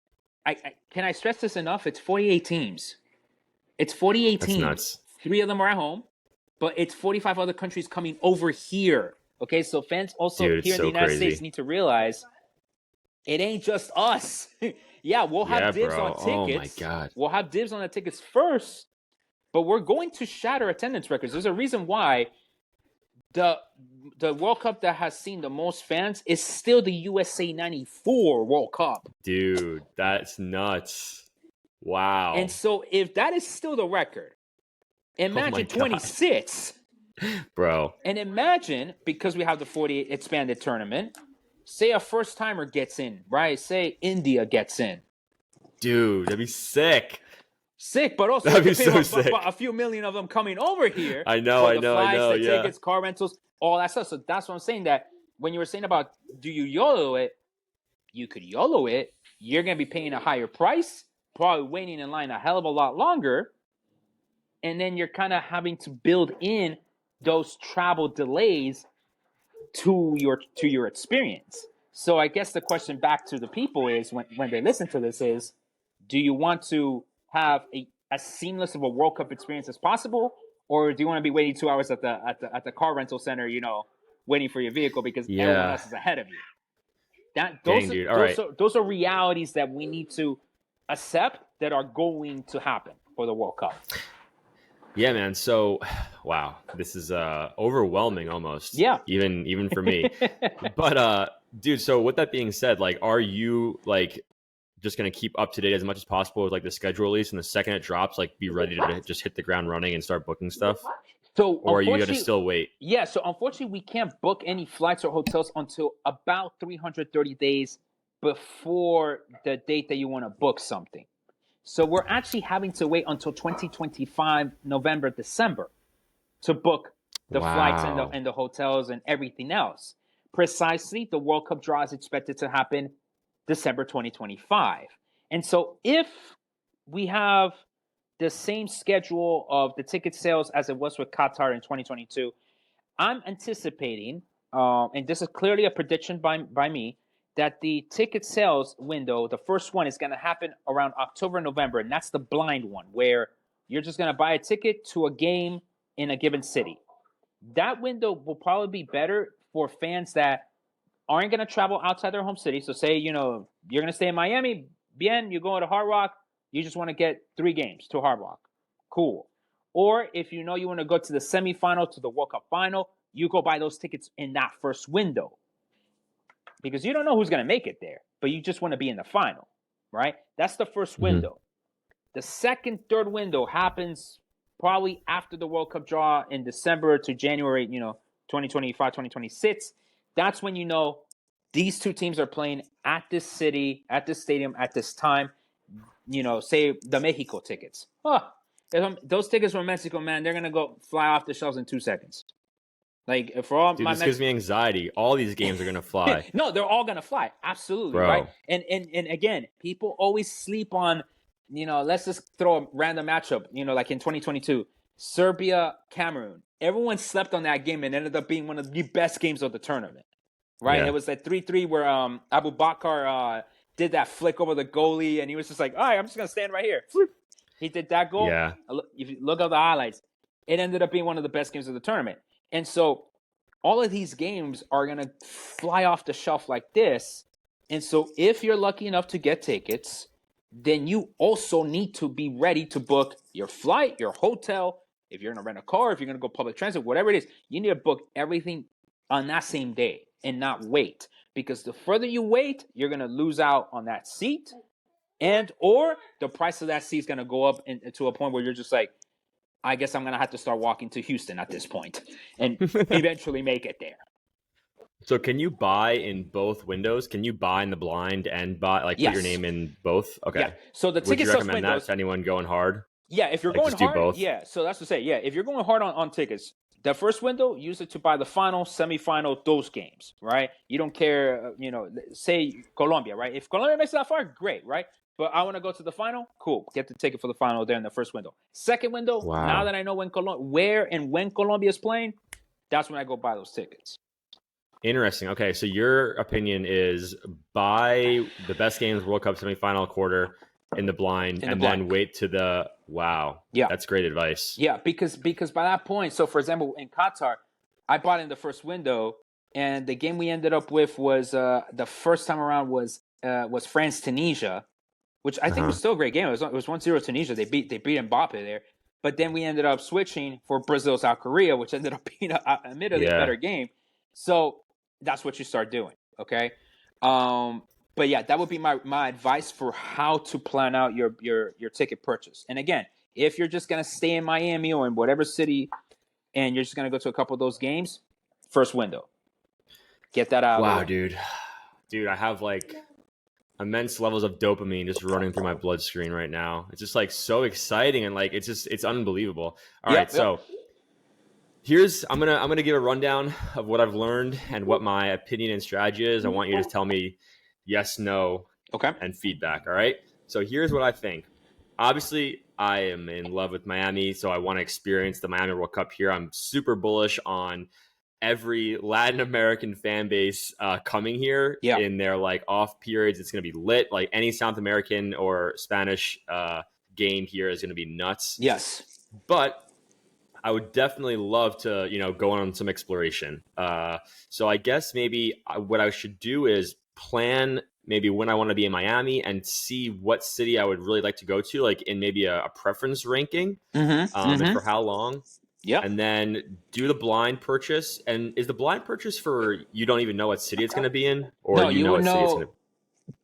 can I stress this enough? It's 48 teams. It's 48 teams. Nuts. 3 of them are at home, but it's 45 other countries coming over here. Okay, so fans also here in the United States need to realize it ain't just us. We'll have dibs on tickets. Oh my God. We'll have dibs on the tickets first, but we're going to shatter attendance records. There's a reason why the World Cup that has seen the most fans is still the USA 94 World Cup. Dude, that's nuts. Wow. And so if that is still the record, imagine 26. Bro. And imagine, because we have the 48 expanded tournament, say a first-timer gets in, right? Say India gets in. Dude, that'd be sick. Sick, but also that'd be so sick. A few million of them coming over here. I know. The tickets, car rentals, all that stuff. So that's what I'm saying, that when you were saying about do you YOLO it, you could YOLO it. You're going to be paying a higher price, probably waiting in line a hell of a lot longer. And then you're kind of having to build in those travel delays to your experience. So I guess the question back to the people is when they listen to this is, do you want to have as seamless of a World Cup experience as possible, or do you want to be waiting 2 hours at the car rental center, waiting for your vehicle because everyone else is ahead of you? Those are realities that we need to accept that are going to happen for the World Cup. Yeah, man. So, wow, this is overwhelming almost. Yeah. Even for me. But dude, so with that being said, like, are you like just gonna keep up to date as much as possible with like the schedule release, and the second it drops, like be ready to just hit the ground running and start booking stuff? So, or are you gonna still wait? Yeah. So unfortunately, we can't book any flights or hotels until about 330 days before the date that you want to book something. So we're actually having to wait until 2025, November, December to book the flights and Wow. the hotels and everything else. Precisely, the World Cup draw is expected to happen December 2025. And so if we have the same schedule of the ticket sales as it was with Qatar in 2022, I'm anticipating, and this is clearly a prediction by me, that the ticket sales window, the first one, is going to happen around October, November, and that's the blind one, where you're just going to buy a ticket to a game in a given city. That window will probably be better for fans that aren't going to travel outside their home city. So say, you're going to stay in Miami, bien, you go to Hard Rock, you just want to get 3 games to Hard Rock. Cool. Or if you want to go to the semifinal, to the World Cup final, you go buy those tickets in that first window. Because you don't know who's going to make it there, but you just want to be in the final, right? That's the first window. The second, third window happens probably after the World Cup draw in December to January, 2025, 2026. That's when these two teams are playing at this city, at this stadium, at this time. Say the Mexico tickets. Those tickets from Mexico, man, they're going to go fly off the shelves in 2 seconds. Like, for all Dude, this gives me anxiety. All these games are gonna fly. No, they're all gonna fly. Absolutely, Bro. right? And again, people always sleep on, let's just throw a random matchup, like in 2022, Serbia, Cameroon. Everyone slept on that game and ended up being one of the best games of the tournament. Right? Yeah. It was that 3-3 where Abu Bakar did that flick over the goalie, and he was just like, all right, I'm just gonna stand right here. He did that goal. Yeah. If you look at the highlights, it ended up being one of the best games of the tournament. And so all of these games are going to fly off the shelf like this. And so if you're lucky enough to get tickets, then you also need to be ready to book your flight, your hotel. If you're going to rent a car, if you're going to go public transit, whatever it is, you need to book everything on that same day and not wait. Because the further you wait, you're going to lose out on that seat, or the price of that seat is going to go up to a point where you're just like, I guess I'm going to have to start walking to Houston at this point and eventually make it there. So can you buy in both windows? Can you buy in the blind and buy, Yes. put your name in both? Okay. Yeah. So the Would ticket you sales recommend windows, that to anyone going hard? Yeah, if you're going just do hard, both? yeah. So that's to say, yeah, if you're going hard on tickets, the first window, use it to buy the final, semifinal, those games, right? You don't care, say Colombia, right? If Colombia makes it that far, great, right? But I want to go to the final, cool. Get the ticket for the final there in the first window. Second window, Wow. Now that I know where and when Colombia is playing, that's when I go buy those tickets. Interesting. Okay, so your opinion is buy the best games, World Cup semifinal, quarter in the blind, then wait to the Yeah, that's great advice. Yeah, because by that point, so for example, in Qatar, I bought in the first window, and the game we ended up with was the first time around was France Tunisia, which I think was still a great game. It was 1-0 Tunisia. They beat Mbappe there, but then we ended up switching for Brazil South Korea, which ended up being admittedly a better game. So that's what you start doing, okay? But yeah, that would be my advice for how to plan out your ticket purchase. And again, if you're just gonna stay in Miami or in whatever city, and you're just gonna go to a couple of those games, first window, get that out. Wow, dude, I have immense levels of dopamine just running through my bloodstream right now. It's just so exciting and it's unbelievable. All right, so here's I'm gonna give a rundown of what I've learned and what my opinion and strategy is. I want you to tell me yes, no, and feedback. All right. So here's what I think. Obviously, I am in love with Miami, so I want to experience the Miami World Cup here. I'm super bullish on every Latin American fan base coming here in their off periods. It's going to be lit. Any South American or Spanish game here is going to be nuts. Yes. But I would definitely love to, go on some exploration. So I guess maybe what I should do is plan maybe when I want to be in Miami and see what city I would really like to go to, in maybe a preference ranking, and for how long. Yeah. And then do the blind purchase. And is the blind purchase for you don't even know what city it's going to be in? Or no, you know what city it's going to be?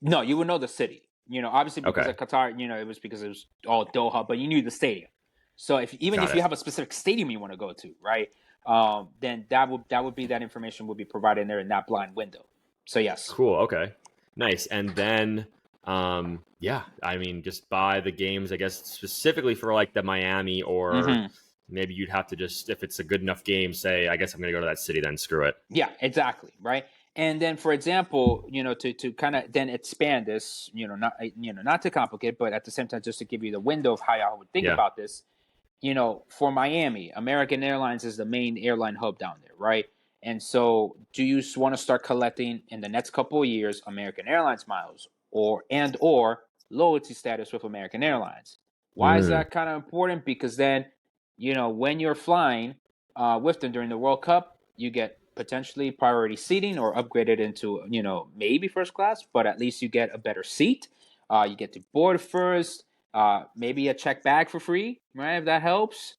No, you would know the city. Obviously because of Qatar, it was because it was all Doha, but you knew the stadium. So if you have a specific stadium you want to go to, right, then that would be that information would be provided in there in that blind window. So yes. Cool. Okay. Nice. And then, just buy the games, I guess, specifically for the Miami or maybe you'd have to just, if it's a good enough game, say, I guess I'm going to go to that city then, screw it. Yeah, exactly, right? And then, for example, to kind of then expand this, not too complicated, but at the same time, just to give you the window of how I would think about this, for Miami, American Airlines is the main airline hub down there, right? And so, do you want to start collecting in the next couple of years American Airlines miles or loyalty status with American Airlines? Why is that kind of important? Because then, when you're flying with them during the World Cup, you get potentially priority seating or upgraded into, maybe first class, but at least you get a better seat. You get to board first. Maybe a check bag for free, right? If that helps.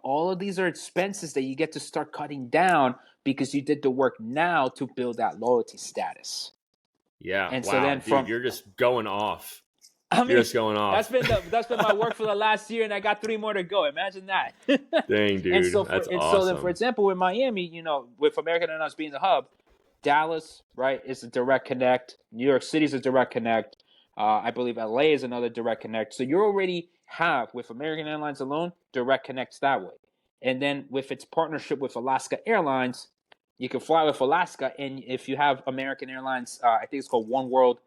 All of these are expenses that you get to start cutting down because you did the work now to build that loyalty status. Yeah. And wow, so then dude, you're just going off. I mean, you're just going off. That's been my work for the last year, and I got 3 more to go. Imagine that. Dang, dude. And so, that's awesome. So then, for example, with Miami, with American Airlines being the hub, Dallas, right, is a direct connect. New York City is a direct connect. I believe LA is another direct connect. So you already have, with American Airlines alone, direct connects that way. And then with its partnership with Alaska Airlines, you can fly with Alaska. And if you have American Airlines, I think it's called One World,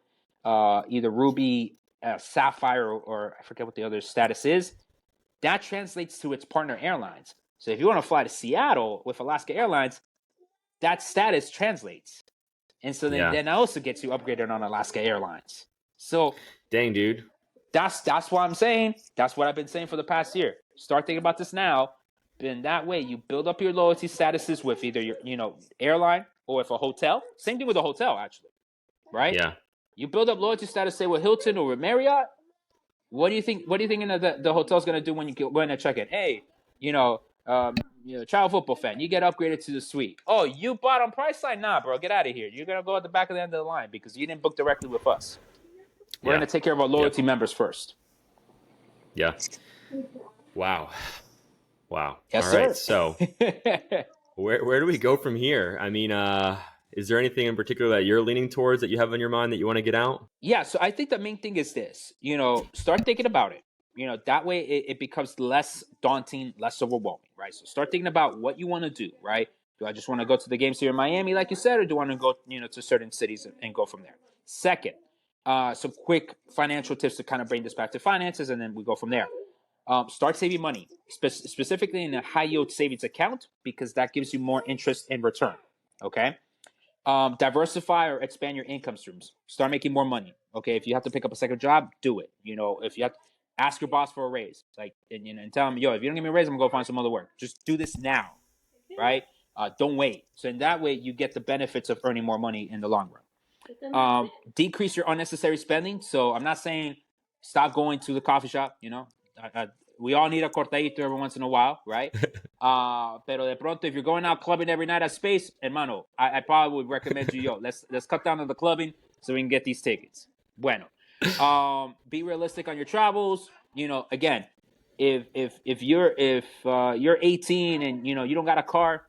either Ruby, Sapphire, or I forget what the other status is, that translates to its partner airlines. So if you want to fly to Seattle with Alaska Airlines, that status translates. And so then that also gets you upgraded on Alaska Airlines. So, dang, dude, that's what I'm saying. That's what I've been saying for the past year. Start thinking about this now. And that way, you build up your loyalty statuses with either your, airline or with a hotel. Same thing with a hotel, actually, right? Yeah. You build up loyalty status, say with Hilton or with Marriott. What do you think? What do you think the hotel's gonna do when you go in and check in? Hey, Travel Futbol Fan, you get upgraded to the suite. Oh, you bought on Priceline? Nah, bro, get out of here. You're gonna go at the back of the end of the line because you didn't book directly with us. We're going to take care of our loyalty members first. Yeah. Wow. Yes, all sir. Right. So where do we go from here? I mean, is there anything in particular that you're leaning towards that you have in your mind that you want to get out? Yeah. So I think the main thing is this, start thinking about it. That way it becomes less daunting, less overwhelming, right? So start thinking about what you want to do, right? Do I just want to go to the games here in Miami, like you said, or do I want to go, to certain cities and go from there? Second, some quick financial tips to kind of bring this back to finances, and then we go from there. Start saving money, specifically in a high yield savings account, because that gives you more interest in return. Okay. Diversify or expand your income streams. Start making more money. Okay. If you have to pick up a second job, do it. If you have to ask your boss for a raise, and tell him, if you don't give me a raise, I'm gonna go find some other work. Just do this now. Right. Don't wait. So in that way, you get the benefits of earning more money in the long run. Decrease your unnecessary spending. So I'm not saying stop going to the coffee shop. We all need a cortadito every once in a while, right? Pero de pronto, if you're going out clubbing every night at Space, hermano, I probably would recommend you, let's cut down on the clubbing so we can get these tickets. Bueno. Be realistic on your travels. Again, if you're 18 and you don't got a car,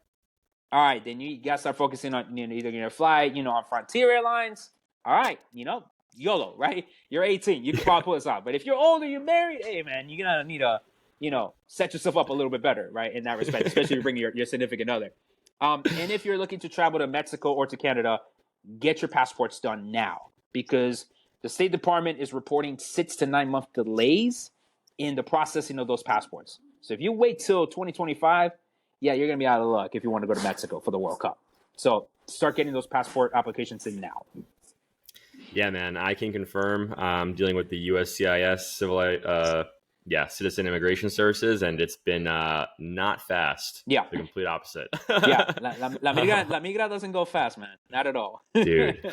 all right, then you gotta start focusing on either your flight, on Frontier Airlines. All right, YOLO, right? You're 18, you can probably pull this off. But if you're older, you're married, hey man, you're gonna need to, set yourself up a little bit better, right? In that respect, especially if you bring your significant other. And if you're looking to travel to Mexico or to Canada, get your passports done now because the State Department is reporting 6 to 9 month delays in the processing of those passports. So if you wait till 2025. Yeah, you're going to be out of luck if you want to go to Mexico for the World Cup. So start getting those passport applications in now. Yeah, man, I can confirm. I'm dealing with the USCIS Citizen Immigration Services, and it's been not fast. Yeah. The complete opposite. Yeah, la migra doesn't go fast, man. Not at all. Dude,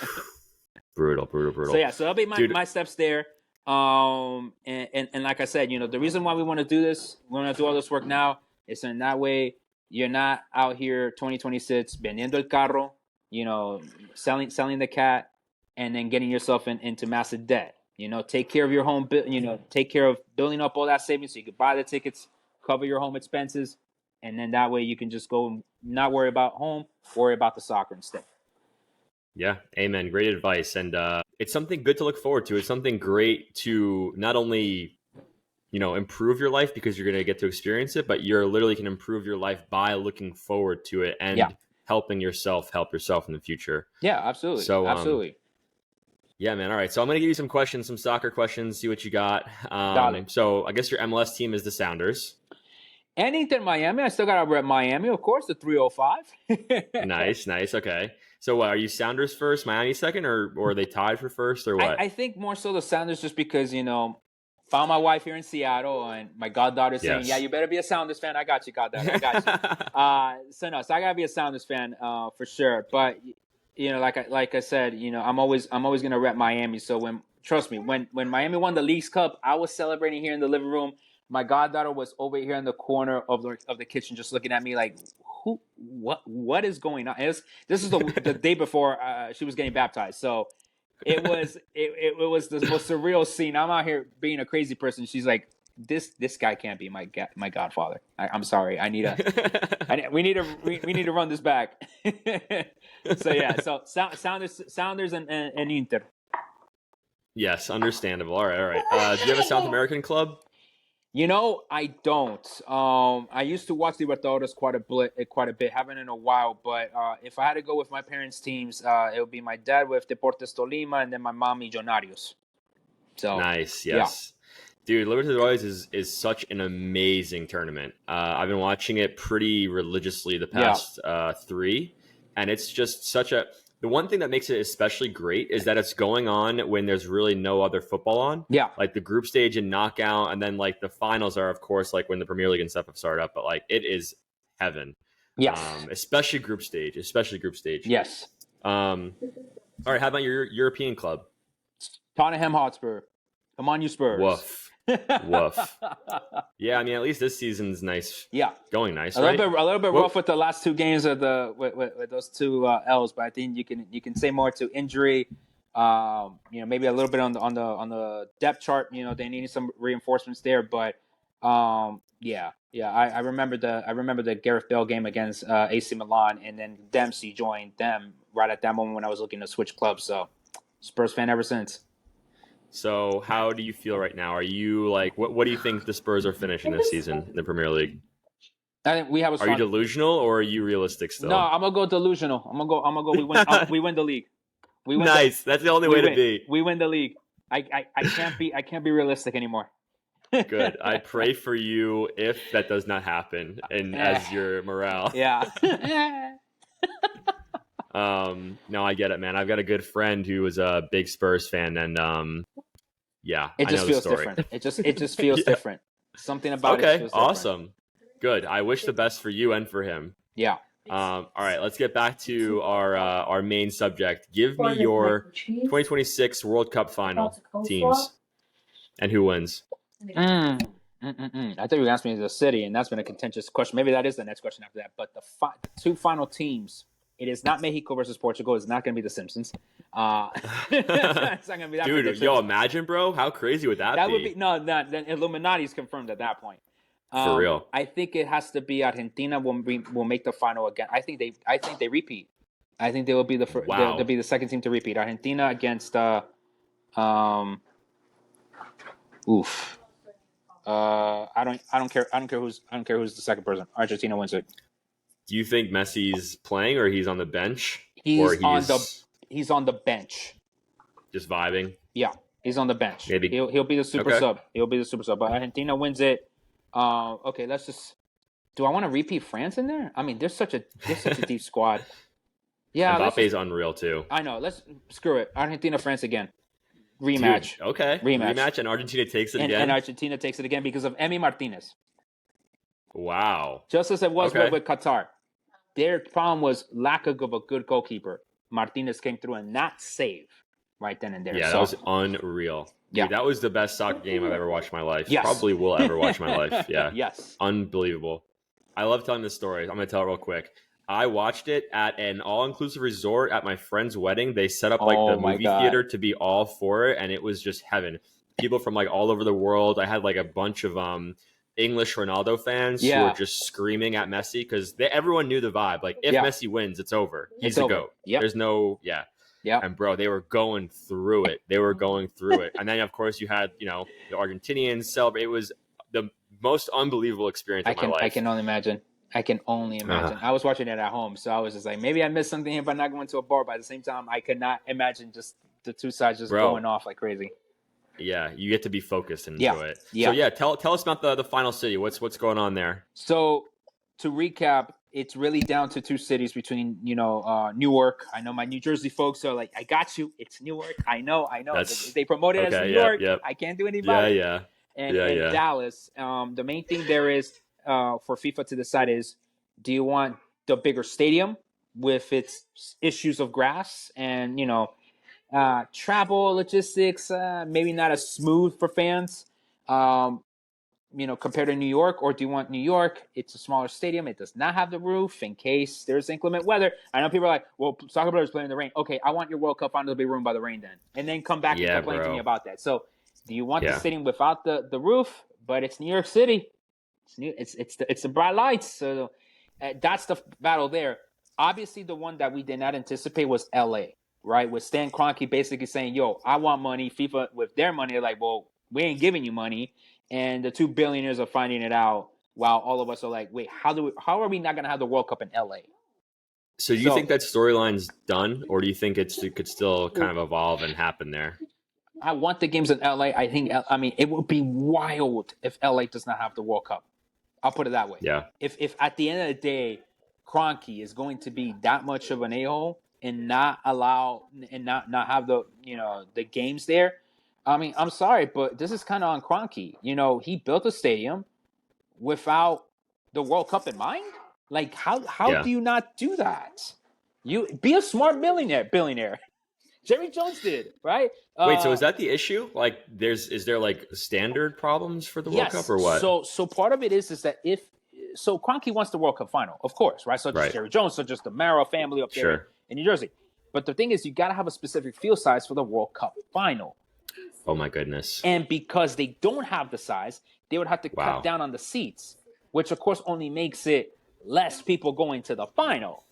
brutal. So that'll be my steps there. And like I said, the reason why we want to do this, we want to do all this work now, is in that way, you're not out here 2026 vendiendo el carro, selling the cat, and then getting yourself into massive debt. Take care of your home, take care of building up all that savings so you can buy the tickets, cover your home expenses, and then that way you can just go and not worry about home, worry about the soccer instead. Yeah, amen. Great advice. And it's something good to look forward to. It's something great to not only improve your life because you're going to get to experience it, but you're literally can improve your life by looking forward to it and helping yourself help yourself in the future. Yeah, absolutely. So, absolutely. Yeah, man. All right. So I'm going to give you some questions, some soccer questions, see what you got. Got it. So I guess your MLS team is the Sounders. Anything Miami. I still got to rep Miami, of course, the 305. Nice. Okay. So what, are you Sounders first, Miami second, or are they tied for first, or what? I think more so the Sounders just because, found my wife here in Seattle and my goddaughter saying, yeah, you better be a Sounders fan. I got you, goddaughter. I got you. So I got to be a Sounders fan for sure. But, like I said, I'm always going to rep Miami. So trust me, when Miami won the Leagues Cup, I was celebrating here in the living room. My goddaughter was over here in the corner of the kitchen just looking at me like, what is going on? This is the day before she was getting baptized. So it was the most surreal scene. I'm out here being a crazy person. She's like, this guy can't be my godfather. I'm sorry. We need to run this back. So yeah. So Sounders and Inter. Yes, understandable. All right. Do you have a South American club? I don't. I used to watch Libertadores quite a bit. Haven't in a while, but if I had to go with my parents' teams, it would be my dad with Deportes Tolima, and then my mom Millonarios. So nice, yes, yeah. Dude. Libertadores is such an amazing tournament. I've been watching it pretty religiously the past 3, and it's just such a. The one thing that makes it especially great is that it's going on when there's really no other football on. Yeah. Like the group stage and knockout, and then like the finals are, of course, like when the Premier League and stuff have started up. But like it is heaven. Yes. Especially group stage. Yes. All right. How about your European club? Tottenham Hotspur. Come on, you Spurs. Woof. Yeah, I mean, at least this season's nice. Yeah, going nice. A little bit rough with the last 2 games of with those 2 L's, but I think you can say more to injury. Maybe a little bit on the depth chart. They needed some reinforcements there, but yeah. I remember the Gareth Bale game against AC Milan, and then Dempsey joined them right at that moment when I was looking to switch clubs. So, Spurs fan ever since. So how do you feel right now? Are you like, what do you think the Spurs are finishing this season in the Premier League? I think we have Are you delusional or are you realistic still? No, I'm gonna go delusional. I'm gonna go. We win the league. Nice. That's the only way to be. We win the league. I can't be realistic anymore. Good. I pray for you if that does not happen, and as your morale. Yeah. No, I get it, man. I've got a good friend who was a big Spurs fan, and yeah, it just feels different. It just feels different. Something about it. Okay, awesome, good. I wish the best for you and for him. Yeah. All right, let's get back to our main subject. Give me your 2026 World Cup final teams and who wins. I thought you were asking me the city, and that's been a contentious question. Maybe that is the next question after that. But the 2 final teams. It is not Mexico versus Portugal. It's not going to be the Simpsons. It's not going to be that. Dude, imagine, bro. How crazy would that be? That would be the Illuminati is confirmed at that point. For real. I think it has to be Argentina will make the final again. I think they repeat. I think they will be they'll be the second team to repeat. Argentina against I don't care who's the second person. Argentina wins it. Do you think Messi's playing or he's on the bench? He's on the bench. Just vibing? Yeah, he's on the bench. Maybe he'll be the super sub. He'll be the super sub. But Argentina wins it. Okay, let's just. Do I want to repeat France in there? I mean, there's such a deep squad. Yeah, Mbappe's unreal too. I know. Let's screw it. Argentina, France again. Rematch. Dude, okay. Rematch, and Argentina takes it again. And Argentina takes it again because of Emi Martinez. Wow. Just as it was with Qatar. Their problem was lack of a good goalkeeper. Martinez came through and not save right then and there. Yeah, that was unreal. Dude, that was the best soccer game I've ever watched in my life. Yes. Probably will ever watch in my life. Yeah. Yes. Unbelievable. I love telling this story. I'm going to tell it real quick. I watched it at an all-inclusive resort at my friend's wedding. They set up the movie theater to be all for it, and it was just heaven. People from all over the world. I had a bunch of English Ronaldo fans who were just screaming at Messi because everyone knew the vibe. If Messi wins, it's over. He's the GOAT. Yep. There's no And bro, they were going through it. And then of course you had the Argentinians celebrate. It was most unbelievable experience of my life. I can only imagine. I was watching it at home, so I was just like, maybe I missed something here by not going to a bar. But at the same time, I could not imagine just the two sides just going off like crazy. Yeah, you get to be focused and enjoy it. Yeah. So yeah, tell us about the final city. What's going on there? So to recap, it's really down to two cities between Newark. I know my New Jersey folks are like, I got you. It's Newark. I know. They promote it as New York. Yep. I can't do anything about it. And Dallas. The main thing there is for FIFA to decide is, do you want the bigger stadium with its issues of grass and travel logistics, maybe not as smooth for fans, compared to New York, or do you want New York? It's a smaller stadium. It does not have the roof in case there's inclement weather. I know people are like, well, soccer players play in the rain. Okay, I want your World Cup final to be ruined by the rain then. And then come back and complain to me about that. So do you want the stadium without the roof, but it's New York City? It's the bright lights. So that's the battle there. Obviously, the one that we did not anticipate was LA. Right, with Stan Kroenke basically saying, yo, I want money. FIFA, with their money, they're like, well, we ain't giving you money. And the two billionaires are finding it out while all of us are like, wait, how are we not going to have the World Cup in LA? So do you think that storyline's done, or do you think it could still kind of evolve and happen there? I want the games in LA. I mean, it would be wild if LA does not have the World Cup. I'll put it that way. Yeah. If at the end of the day, Kroenke is going to be that much of an a-hole and not allow and not have the the games there. I mean, I'm sorry, but this is kind of on Kroenke. He built a stadium without the World Cup in mind. Like, how do you not do that? You be a smart billionaire. Jerry Jones did, right? Wait, so is that the issue? Like, is there like standard problems for the World Cup or what? So part of it is that so Kroenke wants the World Cup final, of course, right? So just Jerry Jones, so just the Mara family up there in New Jersey. But the thing is, you got to have a specific field size for the World Cup final. Oh my goodness! And because they don't have the size, they would have to cut down on the seats, which of course only makes it less people going to the final,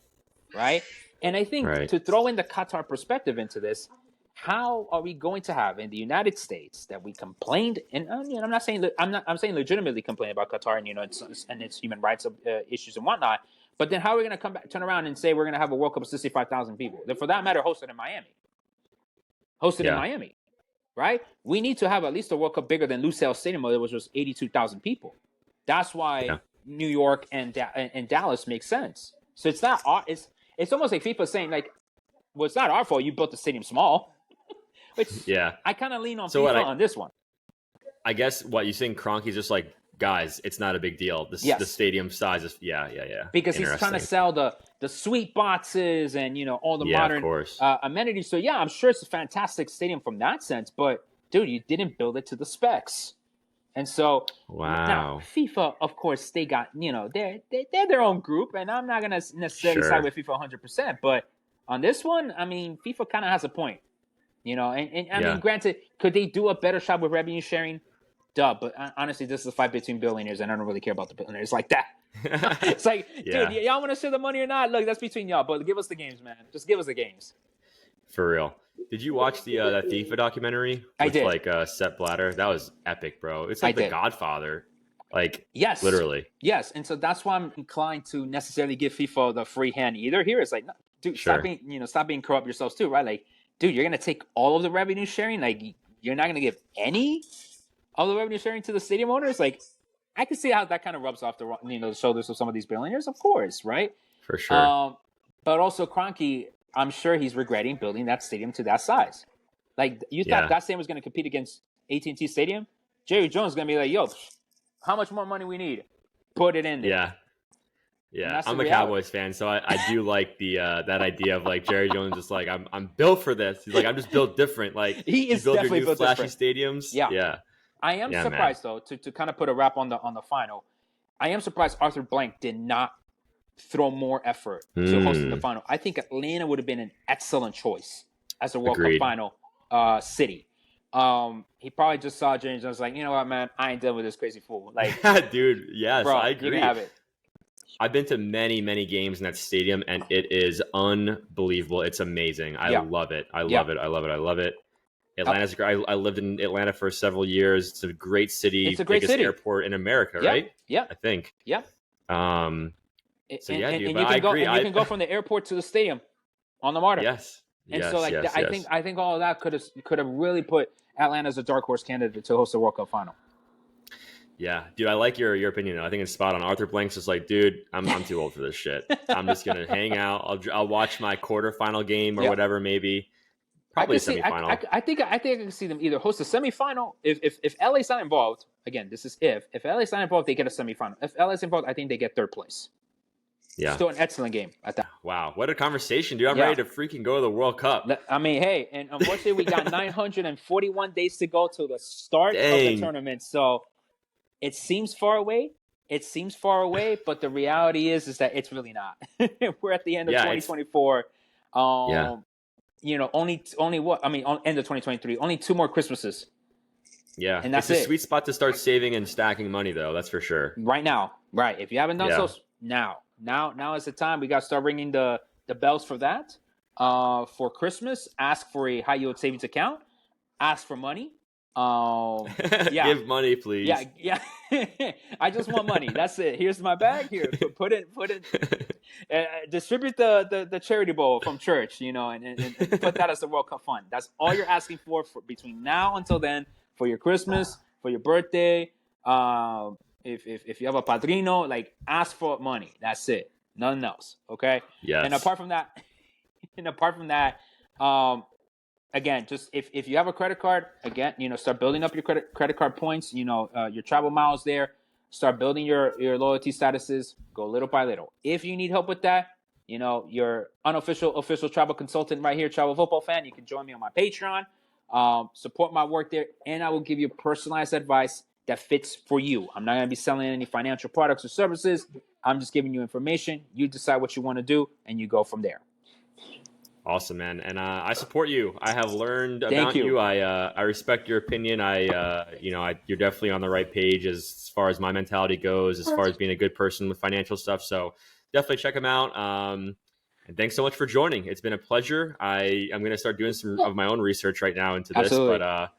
right? And I think to throw in the Qatar perspective into this, how are we going to have in the United States that we complained, and I'm saying legitimately complain about Qatar and its human rights issues and whatnot, but then how are we going to turn around and say we're going to have a World Cup of 65,000 people? Then for that matter, hosted in Miami, right? We need to have at least a World Cup bigger than Lusail Stadium, which was 82,000 people. That's why New York and Dallas make sense. So it's not it's almost like FIFA saying like, well, it's not our fault you built the stadium small. Which I kind of lean on FIFA on this one. I guess what you think Kroenke's just like, guys, it's not a big deal. The stadium size is because he's trying to sell the sweet boxes and all the modern amenities. So I'm sure it's a fantastic stadium from that sense. But dude, you didn't build it to the specs. And so now FIFA, of course, they got they're their own group, and I'm not gonna necessarily side with FIFA 100%. But on this one, I mean, FIFA kind of has a point. And I mean, granted, could they do a better job with revenue sharing? Duh, but honestly, this is a fight between billionaires, and I don't really care about the billionaires like that. It's like, dude, y'all want to share the money or not? Look, that's between y'all, but give us the games, man. Just give us the games. For real. Did you watch that FIFA documentary? With, I did. Like Sepp Blatter? That was epic, bro. It's like The Godfather. Like, yes, literally. Yes, and so that's why I'm inclined to necessarily give FIFA the free hand either. Here, it's like, no, dude, stop being corrupt yourselves too, right? Like, dude, you're gonna take all of the revenue sharing. Like, you're not gonna give any of the revenue sharing to the stadium owners. Like, I can see how that kind of rubs off the shoulders of some of these billionaires, of course, right? For sure. But also Kroenke, I'm sure he's regretting building that stadium to that size. Like, you thought that stadium was going to compete against AT&T Stadium? Jerry Jones is going to be like, yo, how much more money we need? Put it in there. Yeah. I'm a Cowboys fan, so I do like the that idea of like Jerry Jones just like, I'm built for this. He's like, I'm just built different. Like, he is build definitely your new built flashy different. stadiums. Yeah. I am surprised, though, to kind of put a wrap on the final. I am surprised Arthur Blank did not throw more effort to hosting the final. I think Atlanta would have been an excellent choice as a World Cup final city. He probably just saw James and was like, you know what, man, I ain't done with this crazy fool. Like, dude, yes, bro, I agree. You can have it. I've been to many, many games in that stadium, and it is unbelievable. It's amazing. I love it. I love it. Atlanta's great. I lived in Atlanta for several years. It's a great city. It's a great biggest city. airport in America, right? Yeah. I think. Yeah. So and, yeah, dude. And but you can I agree. You can go from the airport to the stadium on the MARTA. Yes. And yes, so, like, yes, I think all of that could have really put Atlanta as a dark horse candidate to host the World Cup final. Yeah, dude, I like your opinion. I think it's spot on. Arthur Blank's just like, dude, I'm too old for this shit. I'm just gonna hang out. I'll watch my quarterfinal game or whatever, maybe. Probably semifinal. I think I can see them either host a semifinal. If LA's not involved, again, this is if LA's not involved, they get a semifinal. If LA's involved, I think they get third place. Yeah, still an excellent game at that. Wow, what a conversation, dude! I'm ready to freaking go to the World Cup. I mean, hey, and unfortunately, we got 941 days to go to the start of the tournament. So it seems far away. But the reality is that it's really not. We're at the end of 2024. You know, only what? I mean, end of 2023. Only 2 more Christmases. Yeah, and that's it's a sweet spot to start saving and stacking money, though. That's for sure. Right now, right? If you haven't done so, now is the time. We got to start ringing the bells for that. For Christmas, ask for a high yield savings account. Ask for money. Give money, please. Yeah. I just want money. That's it. Here's my bag. Here, put it. Distribute the charity bowl from church, you know, and put that as the World Cup fund. That's all you're asking for between now until then, for your Christmas, for your birthday. If you have a padrino, like, ask for money. That's it. Nothing else. Okay. Yes. And apart from that, again, just if you have a credit card, again, you know, start building up your credit card points, you know, your travel miles there. Start building your loyalty statuses. Go little by little. If you need help with that, you know, your official travel consultant right here, Travel Futbol Fan, you can join me on my Patreon. Support my work there, and I will give you personalized advice that fits for you. I'm not going to be selling any financial products or services. I'm just giving you information. You decide what you want to do, and you go from there. Awesome, man. And I support you. I have learned about you. I respect your opinion. You're definitely on the right page as far as my mentality goes, as far as being a good person with financial stuff. So definitely check them out. And thanks so much for joining. It's been a pleasure. I'm going to start doing some of my own research right now into this. Absolutely. But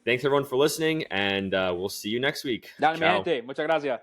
thanks everyone for listening, and we'll see you next week. Dale, mi gente. Muchas gracias.